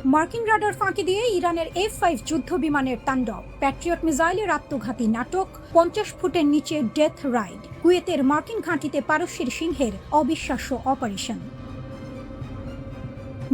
মার্কিন রাডার ফাঁকি দিয়ে ইরানের F-5 যুদ্ধ বিমানের তাণ্ডব, প্যাট্রিয়ট মিসাইলের আত্মঘাতী নাটক, 50 ফুটের নিচে ডেথ রাইড, কুয়েতের মার্কিন ঘাঁটিতে পারস্যের সিংহের অবিশ্বাস্য অপারেশন।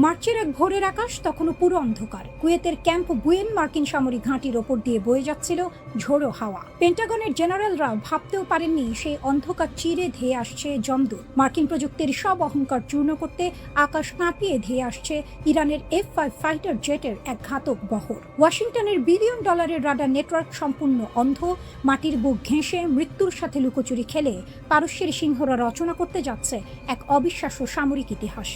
মার্চের এক ভোরের আকাশ তখনও পুরো অন্ধকার। কুয়েতের ক্যাম্প বুয়েন মার্কিন সামরিক ঘাঁটির ওপর দিয়ে বয়ে যাচ্ছিল ঝোড়ো হাওয়া। পেন্টাগনের জেনারেলরা ভাবতেও পারেননি সেই অন্ধকার চিরে ধেয়ে আসছে যমদূত। মার্কিন প্রযুক্তির সব অহংকার চূর্ণ করতে আকাশ কাঁপিয়ে ধেয়ে আসছে ইরানের F-5 ফাইটার জেটের এক ঘাতক বহর। ওয়াশিংটনের বিলিয়ন ডলারের রাডার নেটওয়ার্ক সম্পূর্ণ অন্ধ। মাটির বুক ঘেঁষে মৃত্যুর সাথে লুকোচুরি খেলে পারস্যের সিংহরা রচনা করতে যাচ্ছে এক অবিশ্বাস্য সামরিক ইতিহাস।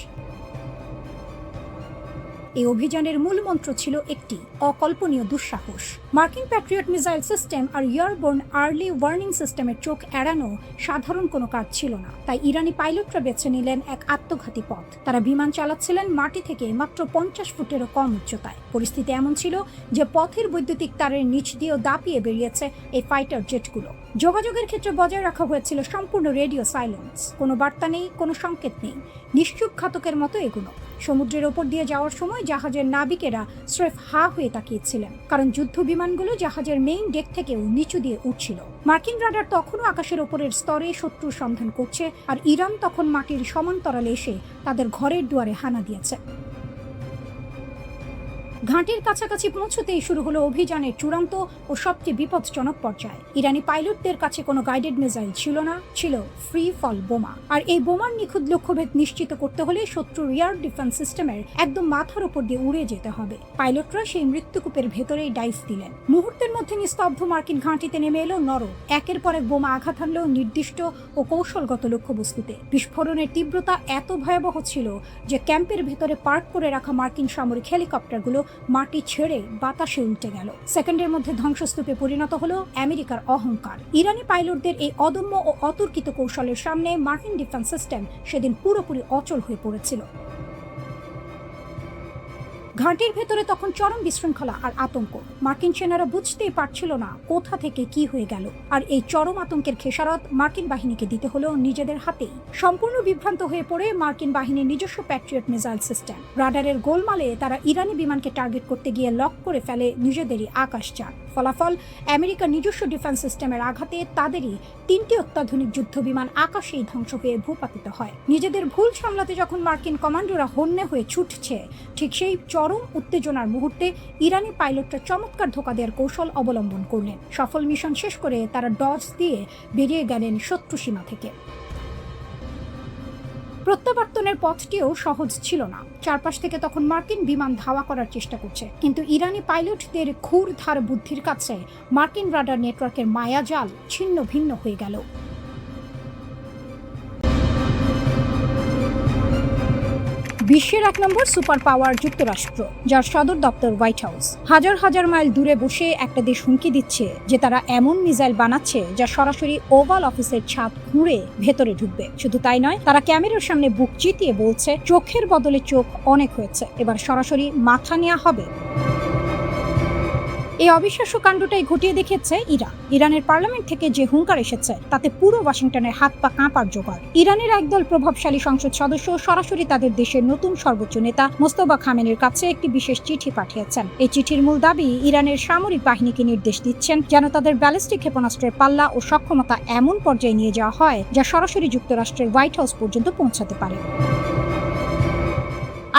এই অভিযানের মূল মন্ত্র ছিল একটি অকল্পনীয় দুঃসাহস। মার্কিন প্যাট্রিয়ট মিসাইল সিস্টেম আর এয়ারবোর্ন আর্লি ওয়ার্নিং সিস্টেমের চোখ এড়ানো সাধারণ কোনো কাজ ছিল না। তাই ইরানি পাইলটরা বেছে নিলেন এক আত্মঘাতী পথ। তারা বিমান চালাচ্ছিলেন মাটি থেকে মাত্র 50 ফুটেরও কম উচ্চতায়। পরিস্থিতি এমন ছিল যে পথের বৈদ্যুতিক তারের নিচ দিয়েও দাপিয়ে বেরিয়েছে এই ফাইটার জেটগুলো। যোগাযোগের ক্ষেত্রে বজায় রাখা হয়েছিল সম্পূর্ণ রেডিও সাইলেন্স। কোনো বার্তা নেই, কোনো সংকেত নেই, নিশ্চুপ ঘাতকের মতো এগুলো। সমুদ্রের ওপর দিয়ে যাওয়ার সময় জাহাজের নাবিকেরা স্রেফ হা হয়ে তাকিয়েছিলেন, কারণ যুদ্ধ বিমানগুলো জাহাজের মেইন ডেক থেকেও নিচু দিয়ে উঠছিল। মার্কিন রাডার তখনও আকাশের ওপরের স্তরে শত্রুর সন্ধান করছে, আর ইরান তখন মাটির সমান্তরালে এসে তাদের ঘরের দুয়ারে হানা দিয়েছে। ঘাঁটির কাছাকাছি পৌঁছতেই শুরু হলো অভিযানের চূড়ান্ত ও সবচেয়ে বিপজ্জনক পর্যায়। ইরানি পাইলটদের কাছে কোনো গাইডেড মিসাইল ছিল না, ছিল ফ্রি ফল বোমা। আর এই বোমার নিখুঁত লক্ষ্যভেদ নিশ্চিত করতে হলে শত্রুর এয়ার ডিফেন্স সিস্টেমের একদম মাথার উপর দিয়ে উড়ে যেতে হবে। পাইলটরা সেই মৃত্যুকূপের ভেতরেই ডাইভ দিলেন। মুহূর্তের মধ্যে নিস্তব্ধ মার্কিন ঘাঁটিতে নেমে এলো নরক। একের পর এক বোমা আঘাত হানলেও নির্দিষ্ট ও কৌশলগত লক্ষ্যবস্তুতে। বিস্ফোরণের তীব্রতা এত ভয়াবহ ছিল যে ক্যাম্পের ভেতরে পার্ক করে রাখা মার্কিন সামরিক হেলিকপ্টারগুলো মাটি ছেড়ে বাতাসে উল্টে গেল। সেকেন্ডের মধ্যে ধ্বংসস্তূপে পরিণত হলো আমেরিকার অহংকার। ইরানি পাইলটদের এই অদম্য ও অতর্কিত কৌশলের সামনে মার্কিন ডিফেন্স সিস্টেম সেদিন পুরোপুরি অচল হয়ে পড়েছিল। ঘাঁটির ভেতরে তখন চরম বিশৃঙ্খলা আর আতঙ্ক। মার্কিন সেনারা বুঝতেই পারছিল না কোথা থেকে কি হয়ে গেল। আর এই চরম আতঙ্কের খেসারত মার্কিন বাহিনীকে দিতে হলো নিজেদের হাতেই। সম্পূর্ণ বিভ্রান্ত হয়ে পড়ে মার্কিন বাহিনীর নিজস্ব প্যাট্রিয়ট মিসাইল সিস্টেম। রাডারের গোলমালে তারা ইরানি বিমানকে টার্গেট করতে গিয়ে লক করে ফেলে নিজেদেরই আকাশযান। ফলাফল, আমেরিকার নিজস্ব ডিফেন্স সিস্টেমের আঘাতে তাদেরই 3টি অত্যাধুনিক যুদ্ধ বিমান আকাশেই ধ্বংস হয়ে ভূপাতিত হয়। নিজেদের ভুল সামলাতে যখন মার্কিন কমান্ডোরা হন্যে হয়ে ছুটছে, ঠিক সেই চরম উত্তেজনার মুহূর্তে ইরানি পাইলটরা চমৎকার ধোঁকা দেওয়ার কৌশল অবলম্বন করলেন। সফল মিশন শেষ করে তারা ডজ দিয়ে বেরিয়ে গেলেন শত্রু সীমা থেকে। প্রত্যাবর্তনের পথটিও সহজ ছিল না। চারপাশ থেকে তখন মার্কিন বিমান ধাওয়া করার চেষ্টা করছে, কিন্তু ইরানি পাইলটদের ক্ষুরধার বুদ্ধির কাছে মার্কিন রাডার নেটওয়ার্কের মায়াজাল ছিন্ন ভিন্ন হয়ে গেল। বিশ্বের 1 নম্বর সুপার পাওয়ার যুক্তরাষ্ট্র, যার সদর দপ্তর হোয়াইট হাউস, হাজার হাজার মাইল দূরে বসে একটা দেশ হুমকি দিচ্ছে যে তারা এমন মিসাইল বানাচ্ছে যা সরাসরি ওভাল অফিসের ছাদ খুঁড়ে ভেতরে ঢুকবে। শুধু তাই নয়, তারা ক্যামেরার সামনে বুক চিতিয়ে বলছে চোখের বদলে চোখ অনেক হয়েছে, এবার সরাসরি মাথা নেওয়া হবে। এই অবিশ্বাস্য কাণ্ডটাই ঘটিয়ে দেখিয়েছে ইরানের পার্লামেন্ট থেকে যে হুঙ্কার এসেছে তাতে পুরো ওয়াশিংটনের হাত পা কাঁপার জোগাড়। ইরানের একদল প্রভাবশালী সংসদ সদস্য সরাসরি তাদের দেশের নতুন সর্বোচ্চ নেতা মোস্তফা খামেনির কাছে একটি বিশেষ চিঠি পাঠিয়েছেন। এই চিঠির মূল দাবি, ইরানের সামরিক বাহিনীকে নির্দেশ দিচ্ছেন যেন তাদের ব্যালিস্টিক ক্ষেপণাস্ত্রের পাল্লা ও সক্ষমতা এমন পর্যায়ে নিয়ে যাওয়া হয় যা সরাসরি যুক্তরাষ্ট্রের হোয়াইট হাউস পর্যন্ত পৌঁছাতে পারে।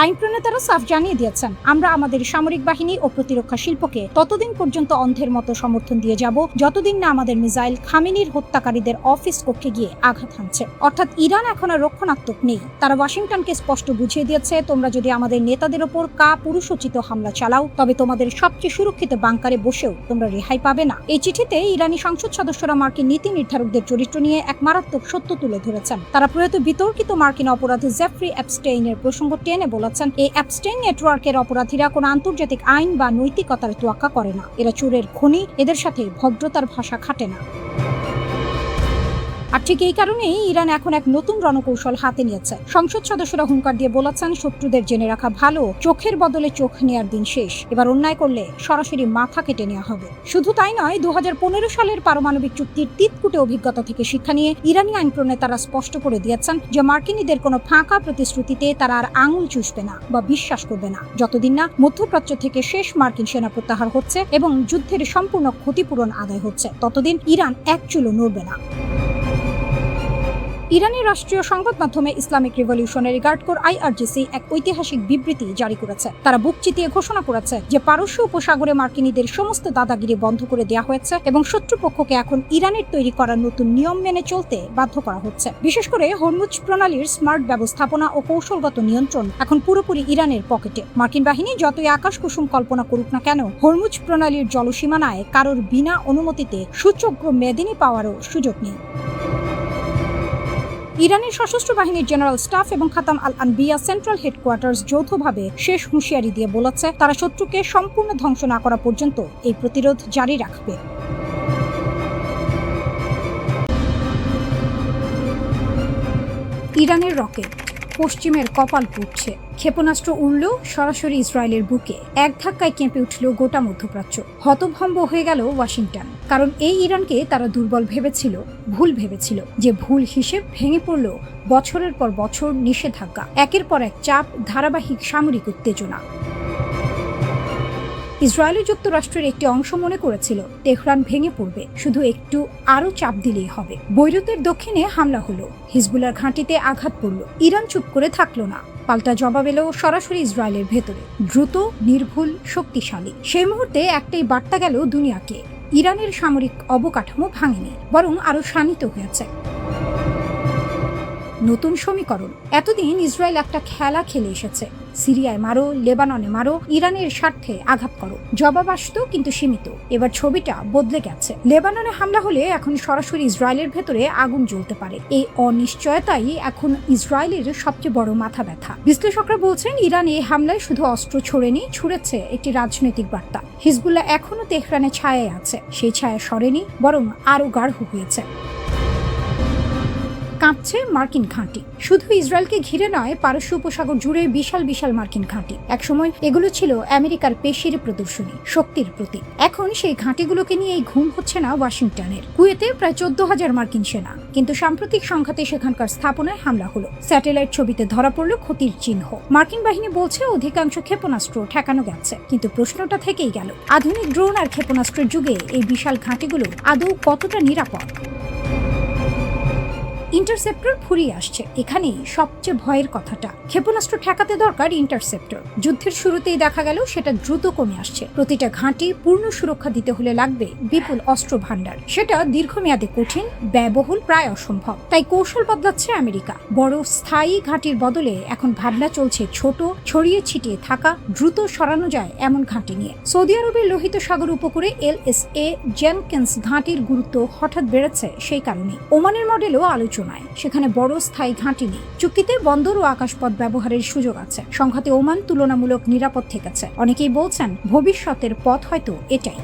আইন প্রণেতারা সাফ জানিয়ে দিয়েছেন, আমরা আমাদের সামরিক বাহিনী ও প্রতিরক্ষা শিল্পকে ততদিন পর্যন্ত অন্ধের মতো সমর্থন দিয়ে যাব যতদিন না আমাদের মিসাইল খামেনির হত্যাকারীদের অফিস কক্ষে গিয়ে আঘাত হানছে। অর্থাৎ ইরান এখন আর রক্ষণাত্মক নেই। তারা ওয়াশিংটনকে স্পষ্ট বুঝিয়ে দিয়েছে, তোমরা যদি আমাদের নেতাদের ওপর পুরুষোচিত হামলা চালাও, তবে তোমাদের সবচেয়ে সুরক্ষিত বাংকারে বসেও তোমরা রেহাই পাবে না। এই চিঠিতে ইরানি সংসদ সদস্যরা মার্কিন নীতি নির্ধারকদের চরিত্র নিয়ে এক মারাত্মক সত্য তুলে ধরেছেন। তারা প্রয়াত বিতর্কিত মার্কিন অপরাধী জেফ্রি এপস্টেইনের প্রসঙ্গ টেনে বলেছেন, এই এপস্টেইন নেটওয়ার্কের অপরাধীরা কোনো আন্তর্জাতিক আইন বা নৈতিকতার তোয়াক্কা করে না। এরা চোরের খনি, এদের সাথে ভদ্রতার ভাষা খাটে না। আর ঠিক এই কারণেই ইরান এখন এক নতুন রণকৌশল হাতে নিয়েছে। সংসদ সদস্যরা হুঙ্কার দিয়ে বলেছেন, শত্রুদের জেনে রাখা ভালো, চোখের বদলে চোখ নেওয়ার দিন শেষ। এবার অন্যায় করলে সরাসরি মাথা কেটে নেওয়া হবে। শুধু তাই নয়, 2015 সালের পারমাণবিক চুক্তির তিতকুটে অভিজ্ঞতা থেকে শিক্ষা নিয়ে ইরানি আইন প্রণেতারা স্পষ্ট করে দিয়েছেন যে মার্কিনীদের কোনো ফাঁকা প্রতিশ্রুতিতে তারা আর আঙুল চুষবে না বা বিশ্বাস করবে না, যতদিন না মধ্যপ্রাচ্য থেকে শেষ মার্কিন সেনা প্রত্যাহার হচ্ছে এবং যুদ্ধের সম্পূর্ণ ক্ষতিপূরণ আদায় হচ্ছে, ততদিন ইরান এক চুলও নড়বে না। ইরানের রাষ্ট্রীয় সংবাদ মাধ্যমে Islamic Revolutionary Guard Corps IRGC এক ঐতিহাসিক বিবৃতি জারি করেছে। তারা বুক চিতিয়ে ঘোষণা করেছে যে পারস্য উপসাগরে মার্কিনীদের সমস্ত দাদাগিরি বন্ধ করে দেওয়া হয়েছে এবং শত্রুপক্ষকে এখন ইরানের তৈরি করা নতুন নিয়ম মেনে চলতে বাধ্য করা হচ্ছে। বিশেষ করে হরমুজ প্রণালীর স্মার্ট ব্যবস্থাপনা ও কৌশলগত নিয়ন্ত্রণ এখন পুরোপুরি ইরানের পকেটে। মার্কিন বাহিনী যতই আকাশ কুসুম কল্পনা করুক না কেন, হরমুজ প্রণালীর জলসীমানায় কারোর বিনা অনুমতিতে সূচক্র মেদিনী পাওয়ারও সুযোগ নেই। ইরানের সশস্ত্র বাহিনীর জেনারেল স্টাফ এবং খাতাম আল আনবিয়া সেন্ট্রাল হেডকোয়ার্টার্স যৌথভাবে শেষ হুঁশিয়ারি দিয়ে বলেছে, তারা শত্রুকে সম্পূর্ণ ধ্বংস না করা পর্যন্ত এই প্রতিরোধ জারি রাখবে। ইরানের রকেট, পশ্চিমের কপাল পুড়ছে। ক্ষেপণাস্ত্র উড়ল সরাসরি ইসরায়েলের বুকে। এক ধাক্কায় কেঁপে উঠল গোটা মধ্যপ্রাচ্য। হতভম্ব হয়ে গেল ওয়াশিংটন, কারণ এই ইরানকে তারা দুর্বল ভেবেছিল, ভুল ভেবেছিল। যে ভুল হিসেব ভেঙে পড়ল বছরের পর বছর নিষেধাজ্ঞা, একের পর এক চাপ, ধারাবাহিক সামরিক উত্তেজনা। ইসরায়েলি যুক্তরাষ্ট্রের একটি অংশ মনে করেছিল তেহরান ভেঙে পড়বে, শুধু একটু আরও চাপ দিলেই হবে। বৈরুতের দক্ষিণে হামলা হলো, হিজবুল্লাহর ঘাঁটিতে আঘাত পড়ল। ইরান চুপ করে থাকলো না, পাল্টা জবাব এলো সরাসরি ইসরায়েলের ভেতরে, দ্রুত, নির্ভুল, শক্তিশালী। সেই মুহূর্তে একটাই বার্তা গেল দুনিয়াকে, ইরানের সামরিক অবকাঠামো ভাঙেনি, বরং আরো শানিত হয়েছে। নতুন সমীকরণ। এতদিন ইসরায়েল একটা খেলা খেলে এসেছে, সিরিয়ায় মারো, লেবাননে মারো, ইরানের স্বার্থে আঘাত করো। জবাব আসতো কিন্তু সীমিত। এবার ছবিটা বদলে গেছে। লেবাননে হামলা হলে এখন সরাসরি ইসরায়েলের ভেতরে আগুন জ্বলতে পারে। এই অনিশ্চয়তাই এখন ইসরায়েলের সবচেয়ে বড় মাথা ব্যথা। বিশ্লেষকরা বলছেন, ইরান এই হামলায় শুধু অস্ত্র ছোড়েনি, ছুড়েছে একটি রাজনৈতিক বার্তা। হিজবুল্লাহ এখনো তেহরানে ছায়ায় আছে, সেই ছায়া সরেনি, বরং আরো গাঢ় হয়েছে। কাঁপছে মার্কিন ঘাঁটি। শুধু ইসরায়েলকে ঘিরে নয়, পারস্য উপসাগর জুড়ে বিশাল বিশাল মার্কিন ঘাঁটি। একসময় এগুলো ছিল আমেরিকার পেশির প্রদর্শনী, শক্তির প্রতীক। এখন সেই ঘাঁটিগুলোকে নিয়েই ঘুম হচ্ছে না ওয়াশিংটনের। কুয়েতে প্রায় 14,000 মার্কিন সেনা, কিন্তু সাম্প্রতিক সংঘাতে সেখানকার স্থাপনায় হামলা হলো। স্যাটেলাইট ছবিতে ধরা পড়ল ক্ষতির চিহ্ন। মার্কিন বাহিনী বলছে অধিকাংশ ক্ষেপণাস্ত্র ঠেকানো গেছে, কিন্তু প্রশ্নটা থেকেই গেল, আধুনিক ড্রোন আর ক্ষেপণাস্ত্রের যুগে এই বিশাল ঘাঁটিগুলো আদৌ কতটা নিরাপদ? ইন্টারসেপ্টর ফুরিয়ে আসছে, এখানেই সবচেয়ে ভয়ের কথাটা। ক্ষেপণাস্ত্র ঠেকাতে দরকার ইন্টারসেপ্টর। যুদ্ধের শুরুতেই দেখা গেল সেটা দ্রুত কমে আসছে। প্রতিটা ঘাঁটি পূর্ণ সুরক্ষা দিতে হলে লাগবে বিপুল অস্ত্র ভান্ডার। সেটা দীর্ঘমেয়াদে কঠিন, ব্যয়বহুল, প্রায় অসম্ভব। তাই কৌশল বদলাচ্ছে আমেরিকা। বড় স্থায়ী ঘাঁটির বদলে এখন ভাবনা চলছে ছোট, ছড়িয়ে ছিটিয়ে থাকা, দ্রুত সরানো যায় এমন ঘাঁটি নিয়ে। সৌদি আরবের লোহিত সাগর উপকূলে LSA জেনকিন্স ঘাঁটির গুরুত্ব হঠাৎ বেড়েছে সেই কারণে। ওমানের মডেলও আলোচনা, সেখানে বড় স্থায়ী ঘাঁটি নেই। চুক্তিতে বন্দর ও আকাশপথ ব্যবহারের সুযোগ আছে। সংঘাতে ওমান তুলনামূলক নিরাপদ থেকেছে। অনেকেই বলছেন ভবিষ্যতের পথ হয়তো এটাই।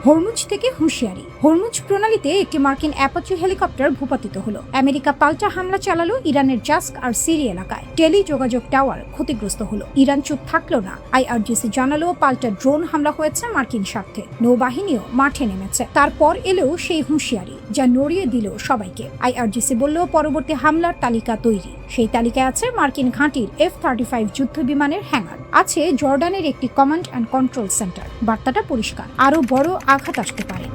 হরমুজ থেকে হুঁশিয়ারি। হরমুজ প্রণালীতে একটি মার্কিন অ্যাপাচি হেলিকপ্টার ভূপাতিত হলো। আমেরিকা পাল্টা হামলা চালালো ইরানের জাস্ক আর সিরি এলাকায়। টেলি যোগাযোগ টাওয়ার ক্ষতিগ্রস্ত হলো। ইরান চুপ থাকলো না। IRGC জানালো পাল্টা ড্রোন হামলা হয়েছে মার্কিন স্বার্থে। নৌবাহিনীও মাঠে নেমেছে। তারপর এলো সেই হুঁশিয়ারি, যা নড়িয়ে দিল সবাইকে। IRGC বলল পরবর্তী হামলার তালিকা তৈরি। সেই তালিকায় আছে মার্কিন ঘাঁটির F-35 যুদ্ধ বিমানের হ্যাঙ্গার, আছে জর্ডানের একটি কমান্ড অ্যান্ড কন্ট্রোল সেন্টার। বার্তাটা পরিষ্কার, আরো বড় আঘাত আসতে পারে।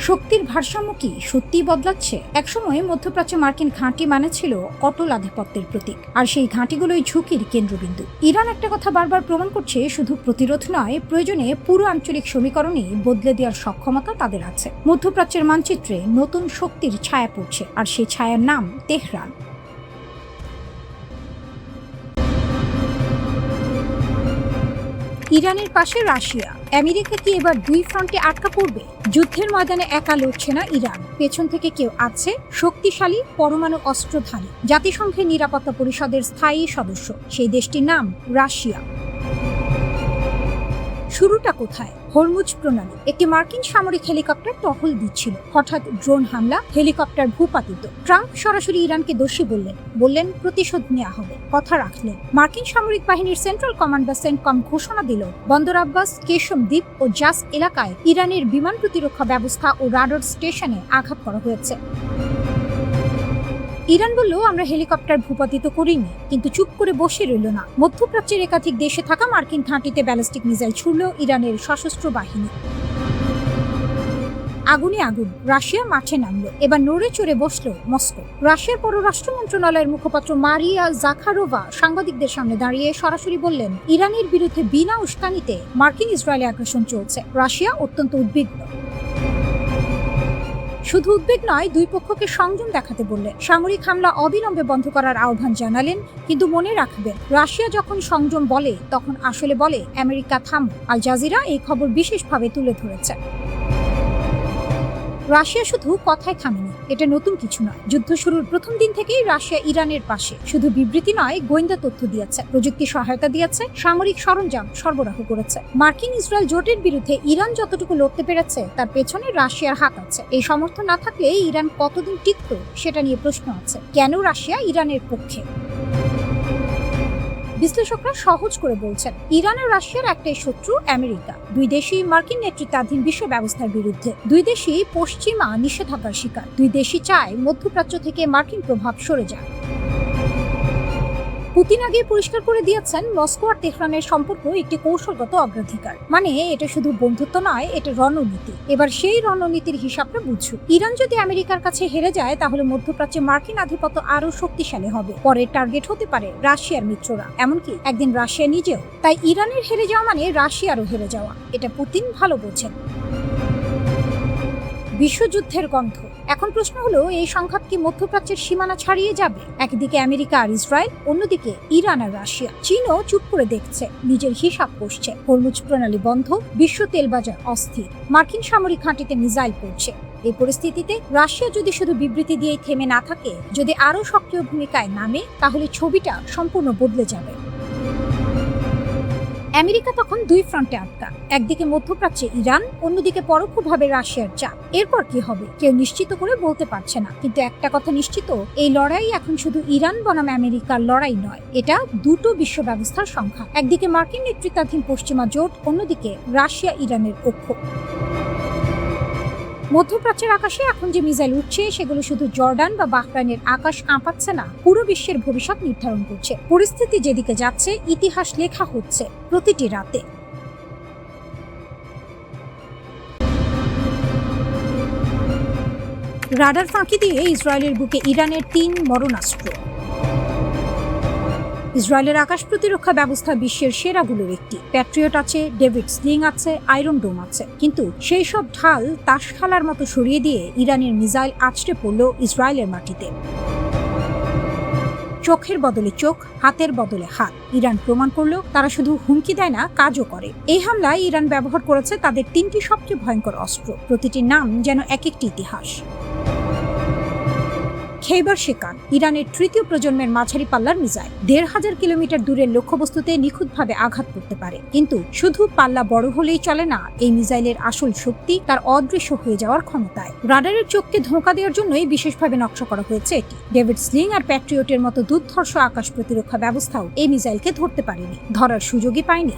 শক্তির ভারসাম্য কি সত্যিই বদলাচ্ছে? একসময় মধ্যপ্রাচ্যে মার্কিন ঘাঁটি মানে ছিল অটল আধিপত্যের প্রতীক, আর সেই ঘাঁটিগুলোই ঝুঁকির কেন্দ্রবিন্দু। ইরান একটা কথা বারবার প্রমাণ করছে, শুধু প্রতিরোধ নয়, প্রয়োজনে পুরো আঞ্চলিক সমীকরণই বদলে দেওয়ার সক্ষমতা তাদের আছে। মধ্যপ্রাচ্যের মানচিত্রে নতুন শক্তির ছায়া পড়ছে, আর সেই ছায়ার নাম তেহরান। ইরানের পাশে রাশিয়া। আমেরিকা কি এবার দুই ফ্রন্টে আটকা পড়বে? যুদ্ধের ময়দানে একা লড়ছে না ইরান, পেছন থেকে কেউ আছে, শক্তিশালী, পরমাণু অস্ত্রধারী, জাতিসংঘের নিরাপত্তা পরিষদের স্থায়ী সদস্য। সেই দেশটির নাম রাশিয়া। শুরুটা কোথায়? হরমুজ প্রণালী। একটি মার্কিন সামরিক হেলিকপ্টার টহল দিচ্ছিল। হঠাৎ ড্রোন হামলা, হেলিকপ্টার ভূপাতিত। ট্রাম্প সরাসরি ইরানকে দোষী বললেন প্রতিশোধ নেওয়া হবে, কথা রাখলেন। মার্কিন সামরিক বাহিনীর সেন্ট্রাল কমান্ড বা সেন্টকম ঘোষণা দিল বন্দর আব্বাস, কেশম দ্বীপ ও জাস এলাকায় ইরানের বিমান প্রতিরক্ষা ব্যবস্থা ও রাডার স্টেশনে আঘাত করা হয়েছে। ইরান বলল, আমরা হেলিকপ্টার ভূপাতিত করিনি, কিন্তু চুপ করে বসে রইল না। মধ্যপ্রাচ্যের একাধিক দেশে থাকা মার্কিন ঘাঁটিতে ব্যালিস্টিক মিসাইল ছুড়ল ইরানের সশস্ত্র বাহিনী। আগুনে আগুন, রাশিয়া মাঠে নামলো। এবার নড়ে চড়ে বসলো মস্কো। রাশিয়ার পররাষ্ট্র মন্ত্রণালয়ের মুখপাত্র মারিয়া জাখারোভা সাংবাদিকদের সামনে দাঁড়িয়ে সরাসরি বললেন, ইরানের বিরুদ্ধে বিনা উস্কানিতে মার্কিন ইসরায়েলি আগ্রাসন চলছে। রাশিয়া অত্যন্ত উদ্বিগ্ন। শুধু উদ্বেগ নয়, দুই পক্ষকে সংযম দেখাতে বললেন। সামরিক হামলা অবিলম্বে বন্ধ করার আহ্বান জানালেন, কিন্তু মনে রাখবেন, রাশিয়া যখন সংযম বলে তখন আসলে বলে আমেরিকা থামো। আল জাজিরা এই খবর বিশেষভাবে তুলে ধরেছে। রাশিয়া শুধু কথায় থামেনি, এটা নতুন কিছু নয়। যুদ্ধ শুরুর প্রথম দিন থেকেই রাশিয়া ইরানের পাশে। শুধু বিবৃতি নয়, গোয়েন্দা তথ্য দিয়েছে, প্রযুক্তি সহায়তা দিয়েছে, সামরিক সরঞ্জাম সরবরাহ করেছে। মার্কিন ইসরায়েল জোটের বিরুদ্ধে ইরান যতটুকু লড়তে পেরেছে তার পেছনে রাশিয়ার হাত আছে। এই সমর্থন না থাকলে ইরান কতদিন টিকত সেটা নিয়ে প্রশ্ন আছে। কেন রাশিয়া ইরানের পক্ষে? বিশ্লেষকরা সহজ করে বলছেন, ইরান আর রাশিয়ার একটাই শত্রু, আমেরিকা। দুই দেশই মার্কিন নেতৃত্বাধীন বিশ্ব ব্যবস্থার বিরুদ্ধে। দুই দেশই পশ্চিমা নিষেধাজ্ঞার শিকার। দুই দেশই চায় মধ্যপ্রাচ্য থেকে মার্কিন প্রভাব সরে যাক। পুতিন আগে পরিষ্কার করে দিয়েছেন, মস্কো আর তেহরানের সম্পর্ক একটি কৌশলগত অগ্রাধিকার। মানে এটা শুধু বন্ধুত্ব নয়, এটা রণনীতি। এবার সেই রণনীতির হিসাবটা বুঝুক। ইরান যদি আমেরিকার কাছে হেরে যায় তাহলে মধ্যপ্রাচ্যে মার্কিন আধিপত্য আরো শক্তিশালী হবে। পরের টার্গেট হতে পারে রাশিয়ার মিত্ররা, এমনকি একদিন রাশিয়া নিজেও। তাই ইরানের হেরে যাওয়া মানে রাশিয়ারও হেরে যাওয়া, এটা পুতিন ভালো বোঝেন। বিশ্বযুদ্ধের গন্ধ। এখন প্রশ্ন হলো, এই সংঘাত কি মধ্যপ্রাচ্যের সীমানা ছাড়িয়ে যাবে? একদিকে আমেরিকা আর ইসরায়েল, অন্যদিকে ইরান আর রাশিয়া। চীনও চুপ করে দেখছে, নিজের হিসাব কষছে। হরমুজ প্রণালী বন্ধ, বিশ্ব তেল বাজার অস্থির, মার্কিন সামরিক ঘাঁটিতে মিসাইল পড়ছে। এই পরিস্থিতিতে রাশিয়া যদি শুধু বিবৃতি দিয়েই থেমে না থাকে, যদি আরো সক্রিয় ভূমিকায় নামে, তাহলে ছবিটা সম্পূর্ণ বদলে যাবে। আমেরিকা তখন দুই ফ্রন্টে আটকা, একদিকে মধ্যপ্রাচ্যে ইরান, অন্যদিকে পরোক্ষভাবে রাশিয়ার চাপ। এরপর কি হবে কেউ নিশ্চিত করে বলতে পারছে না, কিন্তু একটা কথা নিশ্চিত, এই লড়াই এখন শুধু ইরান বনাম আমেরিকার লড়াই নয়, এটা দুটো বিশ্ব ব্যবস্থার সংখ্যা। একদিকে মার্কিন নেতৃত্বাধীন পশ্চিমা জোট, অন্যদিকে রাশিয়া ইরানের পক্ষ। মধ্যপ্রাচ্যের আকাশে এখন যে মিসাইল উঠছে সেগুলো শুধু জর্ডান বা বাহরাইনের আকাশ কাঁপাচ্ছে না, পুরো বিশ্বের ভবিষ্যৎ নির্ধারণ করছে। পরিস্থিতি যেদিকে যাচ্ছে, ইতিহাস লেখা হচ্ছে প্রতিটি রাতে। রাডার ফাঁকি দিয়ে ইসরায়েলের বুকে ইরানের 3 মরণাস্ত্র। ইসরায়েলের আকাশ প্রতিরক্ষা ব্যবস্থা বিশ্বের সেরাগুলোর একটি। প্যাট্রিয়ট আছে, ডেভিড স্লিং আছে, আয়রন ডোম আছে, কিন্তু সেই সব ঢাল তাস খেলার মতো সরিয়ে দিয়ে ইরানের মিসাইল আছড়ে পড়ল ইসরায়েলের মাটিতে। চোখের বদলে চোখ, হাতের বদলে হাত। ইরান প্রমাণ করলো তারা শুধু হুমকি দেয় না, কাজও করে। এই হামলায় ইরান ব্যবহার করেছে তাদের 3টি সবচেয়ে ভয়ঙ্কর অস্ত্র, প্রতিটির নাম যেন এক একটি ইতিহাস। খেইবার শেকান, ইরানের 3য় প্রজন্মের মাঝারি পাল্লার মিসাইল। 1500 কিলোমিটার দূরের লক্ষ্যবস্তুতে নিখুঁতভাবে আঘাত করতে পারে। কিন্তু শুধু পাল্লা বড় হলেই চলে না, এই মিসাইলের আসল শক্তি তার অদৃশ্য হয়ে যাওয়ার ক্ষমতায়। রাডারের চোখকে ধোঁকা দেওয়ার জন্যই বিশেষভাবে নকশা করা হয়েছে এটি। ডেভিড স্লিং আর প্যাট্রিয়টের মতো দুর্ধর্ষ আকাশ প্রতিরক্ষা ব্যবস্থাও এই মিসাইলকে ধরতে পারেনি, ধরার সুযোগই পায়নি।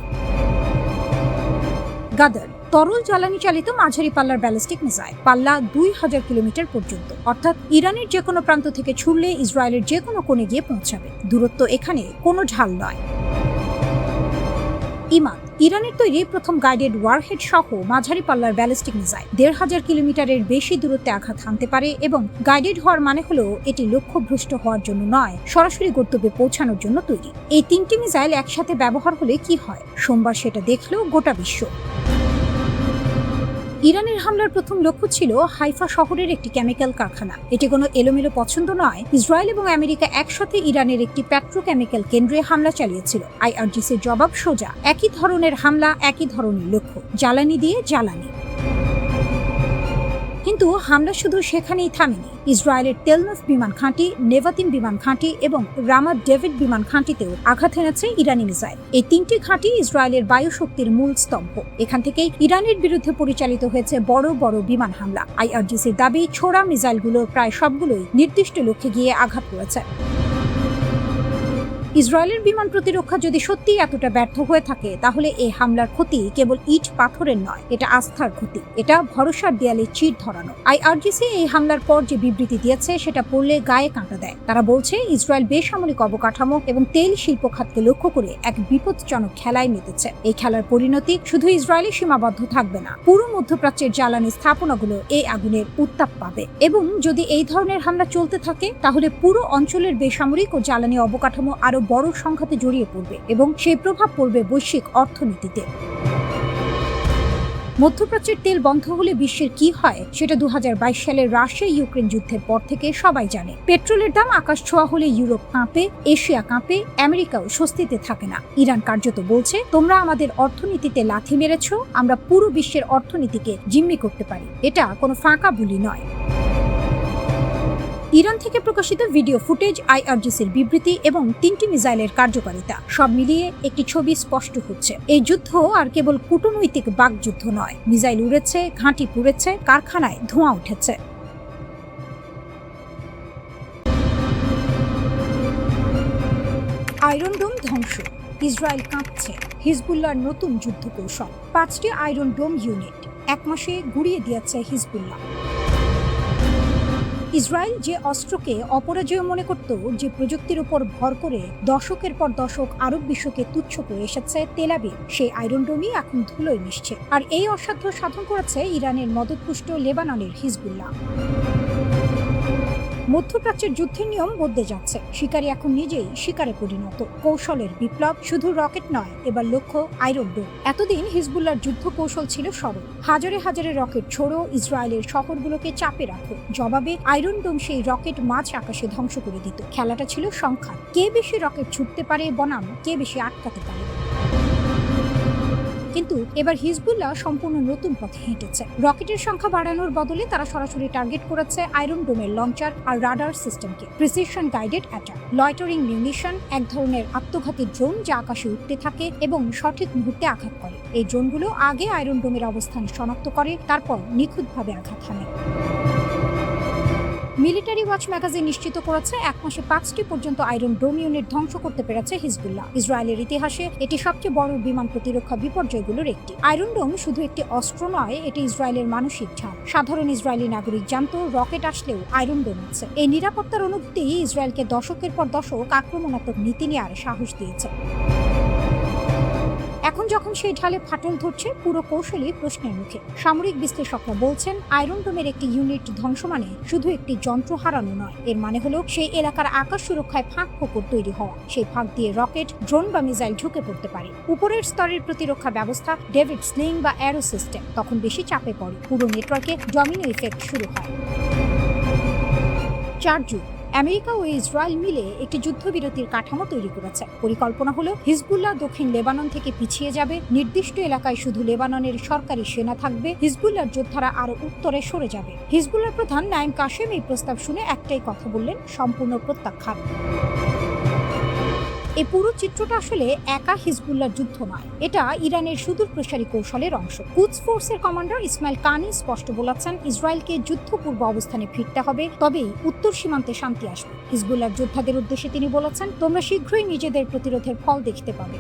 গাদার, তরল জ্বালানি চালিত মাঝারি পাল্লার ব্যালিস্টিক মিসাইল। পাল্লা 2000 কিলোমিটার পর্যন্ত, অর্থাৎ ইরানের যে কোনো প্রান্ত থেকে ছুড়লে ইসরায়েলের যে কোনো কোণে গিয়ে পৌঁছাবে। দূরত্ব এখানে কোনো ঢাল নয়। ইমাদ, ইরানের তৈরি প্রথম গাইডেড ওয়ারহেড সহ মাঝারি পাল্লার ব্যালিস্টিক মিসাইল। 1500 কিলোমিটারের বেশি দূরত্বে আঘাত হানতে পারে, এবং গাইডেড হওয়ার মানে হলো এটি লক্ষ্যভ্রষ্ট হওয়ার জন্য নয়, সরাসরি গন্তব্যে পৌঁছানোর জন্য তৈরি। এই 3টি মিসাইল একসাথে ব্যবহার হলে কি হয়, সোমবার সেটা দেখল গোটা বিশ্ব। ইরানের হামলার প্রথম লক্ষ্য ছিল হাইফা শহরের একটি কেমিক্যাল কারখানা। এটি কোনো এলোমেলো পছন্দ নয়। ইসরায়েল এবং আমেরিকা একসাথে ইরানের একটি পেট্রোকেমিক্যাল কেন্দ্রে হামলা চালিয়েছিল। আইআরজিসির জবাব সোজা, একই ধরনের হামলা, একই ধরনের লক্ষ্য, জ্বালানি দিয়ে জ্বালানি। কিন্তু হামলা শুধু সেখানেই থামেনি। ইসরায়েলের তেলনফ বিমান ঘাঁটি, নেভাতিম বিমান ঘাঁটি এবং রামাত ডেভিড বিমান ঘাঁটিতেও আঘাত এনেছে ইরানি মিসাইল। এই তিনটি ঘাঁটি ইসরায়েলের বায়ুশক্তির মূল স্তম্ভ। এখান থেকেই ইরানের বিরুদ্ধে পরিচালিত হয়েছে বড় বড় বিমান হামলা। আইআরজিসির দাবি, ছোড়া মিসাইলগুলোর প্রায় সবগুলোই নির্দিষ্ট লক্ষ্যে গিয়ে আঘাত করেছে। ইসরায়েলের বিমান প্রতিরক্ষা যদি সত্যি এতটা ব্যর্থ হয়ে থাকে, তাহলে এই হামলার ক্ষতি কেবল ইট পাথরের নয়, এটা আস্থার ক্ষতি, এটা ভরসার দেয়ালে চির ধরানো। আইআরজিসি এই হামলার পর যে বিবৃতি দিয়েছে সেটা পড়লে গায়ে কাঁটা দেয়। তারা বলছে ইসরায়েল বেসামরিক অবকাঠামো এবং তেল শিল্প খাতকে লক্ষ্য করে এক বিপজ্জনক খেলায় মেতেছে। এই খেলার পরিণতি শুধু ইসরায়েলে সীমাবদ্ধ থাকবে না, পুরো মধ্যপ্রাচ্যের জ্বালানি স্থাপনাগুলো এই আগুনের উত্তাপ পাবে। এবং যদি এই ধরনের হামলা চলতে থাকে, তাহলে পুরো অঞ্চলের বেসামরিক ও জ্বালানি অবকাঠামো আরো বড় সংঘাতে জড়িয়ে পড়বে এবং সেই প্রভাব পড়বে বৈশ্বিক অর্থনীতিতে। মধ্যপ্রাচ্যের তেল বন্ধ হলে বিশ্বের কি হয় সেটা 2022 সালের রাশিয়া ইউক্রেন যুদ্ধের পর থেকে সবাই জানে। পেট্রোলের দাম আকাশ ছোঁয়া হলে ইউরোপ কাঁপে, এশিয়া কাঁপে, আমেরিকাও স্বস্তিতে থাকে না। ইরান কার্যত বলছে, তোমরা আমাদের অর্থনীতিতে লাথি মেরেছ, আমরা পুরো বিশ্বের অর্থনীতিকে জিম্মি করতে পারি। এটা কোনো ফাঁকা বুলি নয়। ইরান থেকে প্রকাশিত ভিডিও ফুটেজ, আইআরজিসির বিবৃতি এবং 3টি মিসাইলের কার্যকারিতা, সব মিলিয়ে একটি ছবি স্পষ্ট হচ্ছে। এই যুদ্ধ আর কেবল কূটনৈতিক বাকযুদ্ধ নয়। মিসাইল উড়েছে, ঘাঁটি পুড়েছে, কারখানায় ধোঁয়া উঠেছে। আয়রন ডোম ধ্বংস, ইসরায়েল কাঁপছে, হিজবুল্লাহর নতুন যুদ্ধ কৌশল। 5টি আয়রন ডোম ইউনিট 1 মাসে গুড়িয়ে দিয়েছে হিজবুল্লাহ। ইসরায়েল যে অস্ত্রকে অপরাজেয় মনে করত, যে প্রযুক্তির উপর ভর করে দশকের পর দশক আরব বিশ্বকে তুচ্ছ করে এসেছে তেল আবিব, সেই আয়রন ডোমই এখন ধুলোয় মিশছে। আর এই অসাধ্য সাধন করেছে ইরানের মদতপুষ্ট লেবাননের হিজবুল্লাহ। মধ্যপ্রাচ্যের যুদ্ধের নিয়ম বদলে যাচ্ছে। শিকারী এখন নিজেই শিকারে পরিণত। কৌশলের বিপ্লব, শুধু রকেট নয়, এবার লক্ষ্য আয়রন ডোম। এতদিন হিজবুল্লাহর যুদ্ধ কৌশল ছিল সরল, হাজারে হাজারে রকেট ছোড়ো, ইসরায়েলের শহরগুলোকে চাপে রাখো। জবাবে আয়রন ডোম সেই রকেট মাঝ আকাশে ধ্বংস করে দিত। খেলাটা ছিল সংখ্যা, কে বেশি রকেট ছুটতে পারে বনাম কে বেশি আটকাতে পারে। কিন্তু এবার হিজবুল্লাহ সম্পূর্ণ নতুন পথে হেঁটেছে। রকেটের সংখ্যা বাড়ানোর বদলে তারা সরাসরি টার্গেট করেছে আয়রন ডোমের লঞ্চার আর রাডার সিস্টেমকে। Precision guided attack, loitering munition, এক ধরনের আত্মঘাতী ড্রোন যা আকাশে উঠতে থাকে এবং সঠিক মুহূর্তে আঘাত করে। এই ড্রোনগুলো আগে আয়রন ডোমের অবস্থান শনাক্ত করে, তারপর নিখুঁতভাবে আঘাত হানে। মিলিটারি ওয়াচ ম্যাগাজিন নিশ্চিত করেছে 1 মাসে 5টি পর্যন্ত আয়রন ডোম ইউনিট ধ্বংস করতে পেরেছে হিজবুল্লাহ। ইসরায়েলের ইতিহাসে এটি সবচেয়ে বড় বিমান প্রতিরক্ষা বিপর্যয়গুলোর একটি। আয়রন ডোম শুধু একটি অস্ত্র নয়, এটি ইসরায়েলের মানসিক ঝাল। সাধারণ ইসরায়েলি নাগরিক জানত রকেট আসলেও আয়রন ডোম আছে। এই নিরাপত্তার অনুভূতি ইসরায়েলকে দশকের পর দশক আক্রমণাত্মক নীতি নেওয়ার সাহস দিয়েছে। এখন যখন সেই ঢালে ফাটল ধরছে, পুরো কৌশলই প্রশ্নের মুখে। সামরিক বিশ্লেষকরা বলছেন, আয়রন ডোমের একটি ইউনিট ধ্বংস মানে শুধু একটি যন্ত্র হারানো নয়, এর মানে হলো সেই এলাকার আকাশ সুরক্ষায় ফাঁক ফোকর তৈরি হওয়া। সেই ফাঁক দিয়ে রকেট, ড্রোন বা মিসাইল ঢুকে পড়তে পারে। উপরের স্তরের প্রতিরক্ষা ব্যবস্থা, ডেভিড স্লিং বা অ্যারো সিস্টেম, তখন বেশি চাপে পড়ে। পুরো নেটওয়ার্কে ডমিনো ইফেক্ট শুরু হয়। 4 যুগ আমেরিকা ও ইসরায়েল মিলে একটি যুদ্ধবিরতির কাঠামো তৈরি করেছে। পরিকল্পনা হলো হিজবুল্লাহ দক্ষিণ লেবানন থেকে পিছিয়ে যাবে, নির্দিষ্ট এলাকায় শুধু লেবাননের সরকারি সেনা থাকবে, হিজবুল্লাহর যোদ্ধারা আরো উত্তরে সরে যাবে। হিজবুল্লাহর প্রধান নাইম কাশেম এই প্রস্তাব শুনে একটাই কথা বললেন, সম্পূর্ণ প্রত্যাখ্যান। এই পুরো চিত্রটা আসলে একা হিজবুল্লাহর যুদ্ধ নয়, এটা ইরানের সুদূর প্রসারী কৌশলের অংশ। কুদস ফোর্সের কমান্ডার ইসমাইল কানি স্পষ্ট বলেছেন, ইসরায়েলকে যুদ্ধপূর্ব অবস্থানে ফিরতে হবে, তবেই উত্তর সীমান্তে শান্তি আসবে। হিজবুল্লাহর যোদ্ধাদের উদ্দেশ্যে তিনি বলেছেন, তোমরা শীঘ্রই নিজেদের প্রতিরোধের ফল দেখতে পাবে।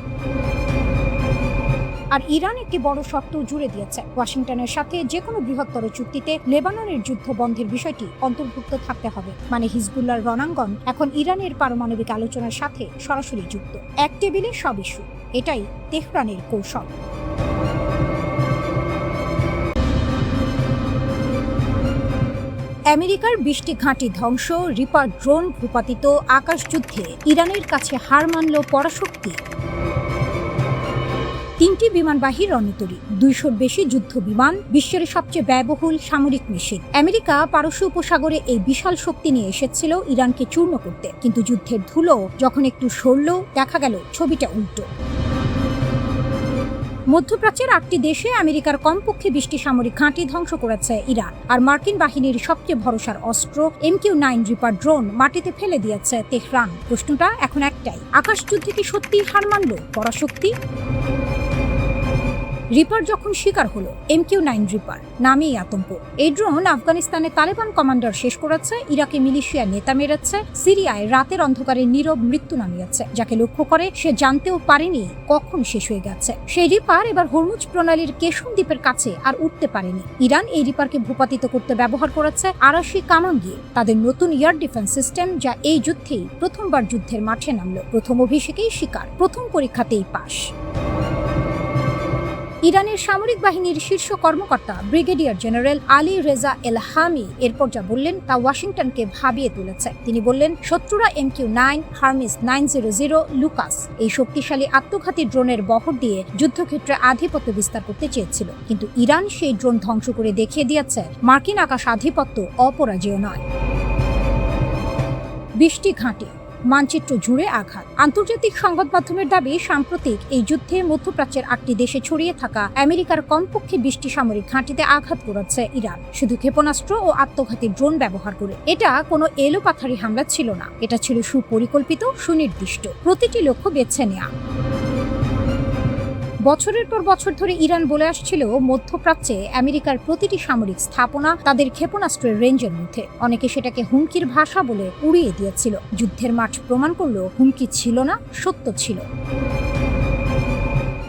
আর ইরান একটি বড় শর্ত জুড়ে দিয়েছে, ওয়াশিংটনের সাথে যে কোনো বৃহত্তর চুক্তিতে লেবাননের যুদ্ধ বন্ধের বিষয়টি অন্তর্ভুক্ত থাকতে হবে। মানে হিজবুল্লাহর রণাঙ্গন এখন ইরানের পারমাণবিক আলোচনার সাথে সরাসরি যুক্ত। এক টেবিলে সব ইস্যু, এটাই তেহরানের কৌশল। আমেরিকার 20টি ঘাঁটি ধ্বংস, রিপার ড্রোন ভূপাতিত, আকাশযুদ্ধে ইরানের কাছে হার মানল পরাশক্তি। 3টি বিমানবাহী রণতরী, 200-র বেশি যুদ্ধ বিমান, বিশ্বের সবচেয়ে ব্যয়বহুল সামরিক মেশিন। আমেরিকা পারস্য উপসাগরে এই বিশাল শক্তি নিয়ে এসেছিল ইরানকে চূর্ণ করতে, কিন্তু যুদ্ধের ধুলো যখন একটু সরল, দেখা গেল ছবিটা উল্টো। মধ্যপ্রাচ্যের 8টি দেশে আমেরিকার কমপক্ষে 20টি সামরিক ঘাঁটি ধ্বংস করেছে ইরান, আর মার্কিন বাহিনীর সবচেয়ে ভরসার অস্ত্র MQ-9 রিপার ড্রোন মাটিতে ফেলে দিয়েছে তেহরান। প্রশ্নটা এখন একটাই, আকাশযুদ্ধে কি সত্যিই হার মানল পরাশক্তি? রিপার যখন শিকার হলো MQ-9 রিপার, নামেই আতঙ্ক। এই ড্রোন আফগানিস্তানে তালেবান কমান্ডার শেষ করেছে, ইরাকে মিলিশিয়া নেতা মেরেছে, সিরিয়ায় রাতের অন্ধকারে নীরব মৃত্যু নামিয়েছে। যাকে লক্ষ্য করে সে জানতেও পারেনি কখন শেষ হয়ে গেছে। সেই রিপার এবার হরমুজ প্রণালীর কেশম দ্বীপের কাছে আর উঠতে পারেনি। ইরান এই রিপারকে ভূপাতিত করতে ব্যবহার করেছে আরাশি কামান দিয়ে, তাদের নতুন এয়ার ডিফেন্স সিস্টেম, যা এই যুদ্ধেই প্রথমবার যুদ্ধের মাঠে নামলো। প্রথম অভিষেকেই শিকার, প্রথম পরীক্ষাতেই পাস। ইরানের সামরিক বাহিনীর শীর্ষ কর্মকর্তা ব্রিগেডিয়ার জেনারেল আলী রেজা এলহামি এরপর যা বললেন তা ওয়াশিংটনকে ভাবিয়ে তুলেছে। তিনি বললেন, শত্রুরা MQ-9, হার্মিস 900, লুকাস এই শক্তিশালী আত্মঘাতী ড্রোনের বহর দিয়ে যুদ্ধক্ষেত্রে আধিপত্য বিস্তার করতে চেয়েছিল, কিন্তু ইরান সেই ড্রোন ধ্বংস করে দেখিয়ে দিয়েছে মার্কিন আকাশ আধিপত্য অপরাজেয় নয়। 20টি ঘাঁটি, মানচিত্র জুড়ে আঘাত। আন্তর্জাতিক সংবাদ মাধ্যমের দাবি, সাম্প্রতিক এই যুদ্ধে মধ্যপ্রাচ্যের 8টি দেশে ছড়িয়ে থাকা আমেরিকার কমপক্ষে 20টি সামরিক ঘাঁটিতে আঘাত করেছে ইরান, শুধু ক্ষেপণাস্ত্র ও আত্মঘাতী ড্রোন ব্যবহার করে। এটা কোনো এলোপাথারি হামলা ছিল না, এটা ছিল সুপরিকল্পিত, সুনির্দিষ্ট, প্রতিটি লক্ষ্য বেছে নেওয়া। বছরের পর বছর ধরে ইরান বলে আসছিল মধ্যপ্রাচ্যে আমেরিকার প্রতিটি সামরিক স্থাপনা তাদের ক্ষেপণাস্ত্রের রেঞ্জের মধ্যে। অনেকে সেটাকে হুমকির ভাষা বলে উড়িয়ে দিয়েছিল। যুদ্ধের মাঠ প্রমাণ করলো হুমকি ছিল না, সত্য ছিল।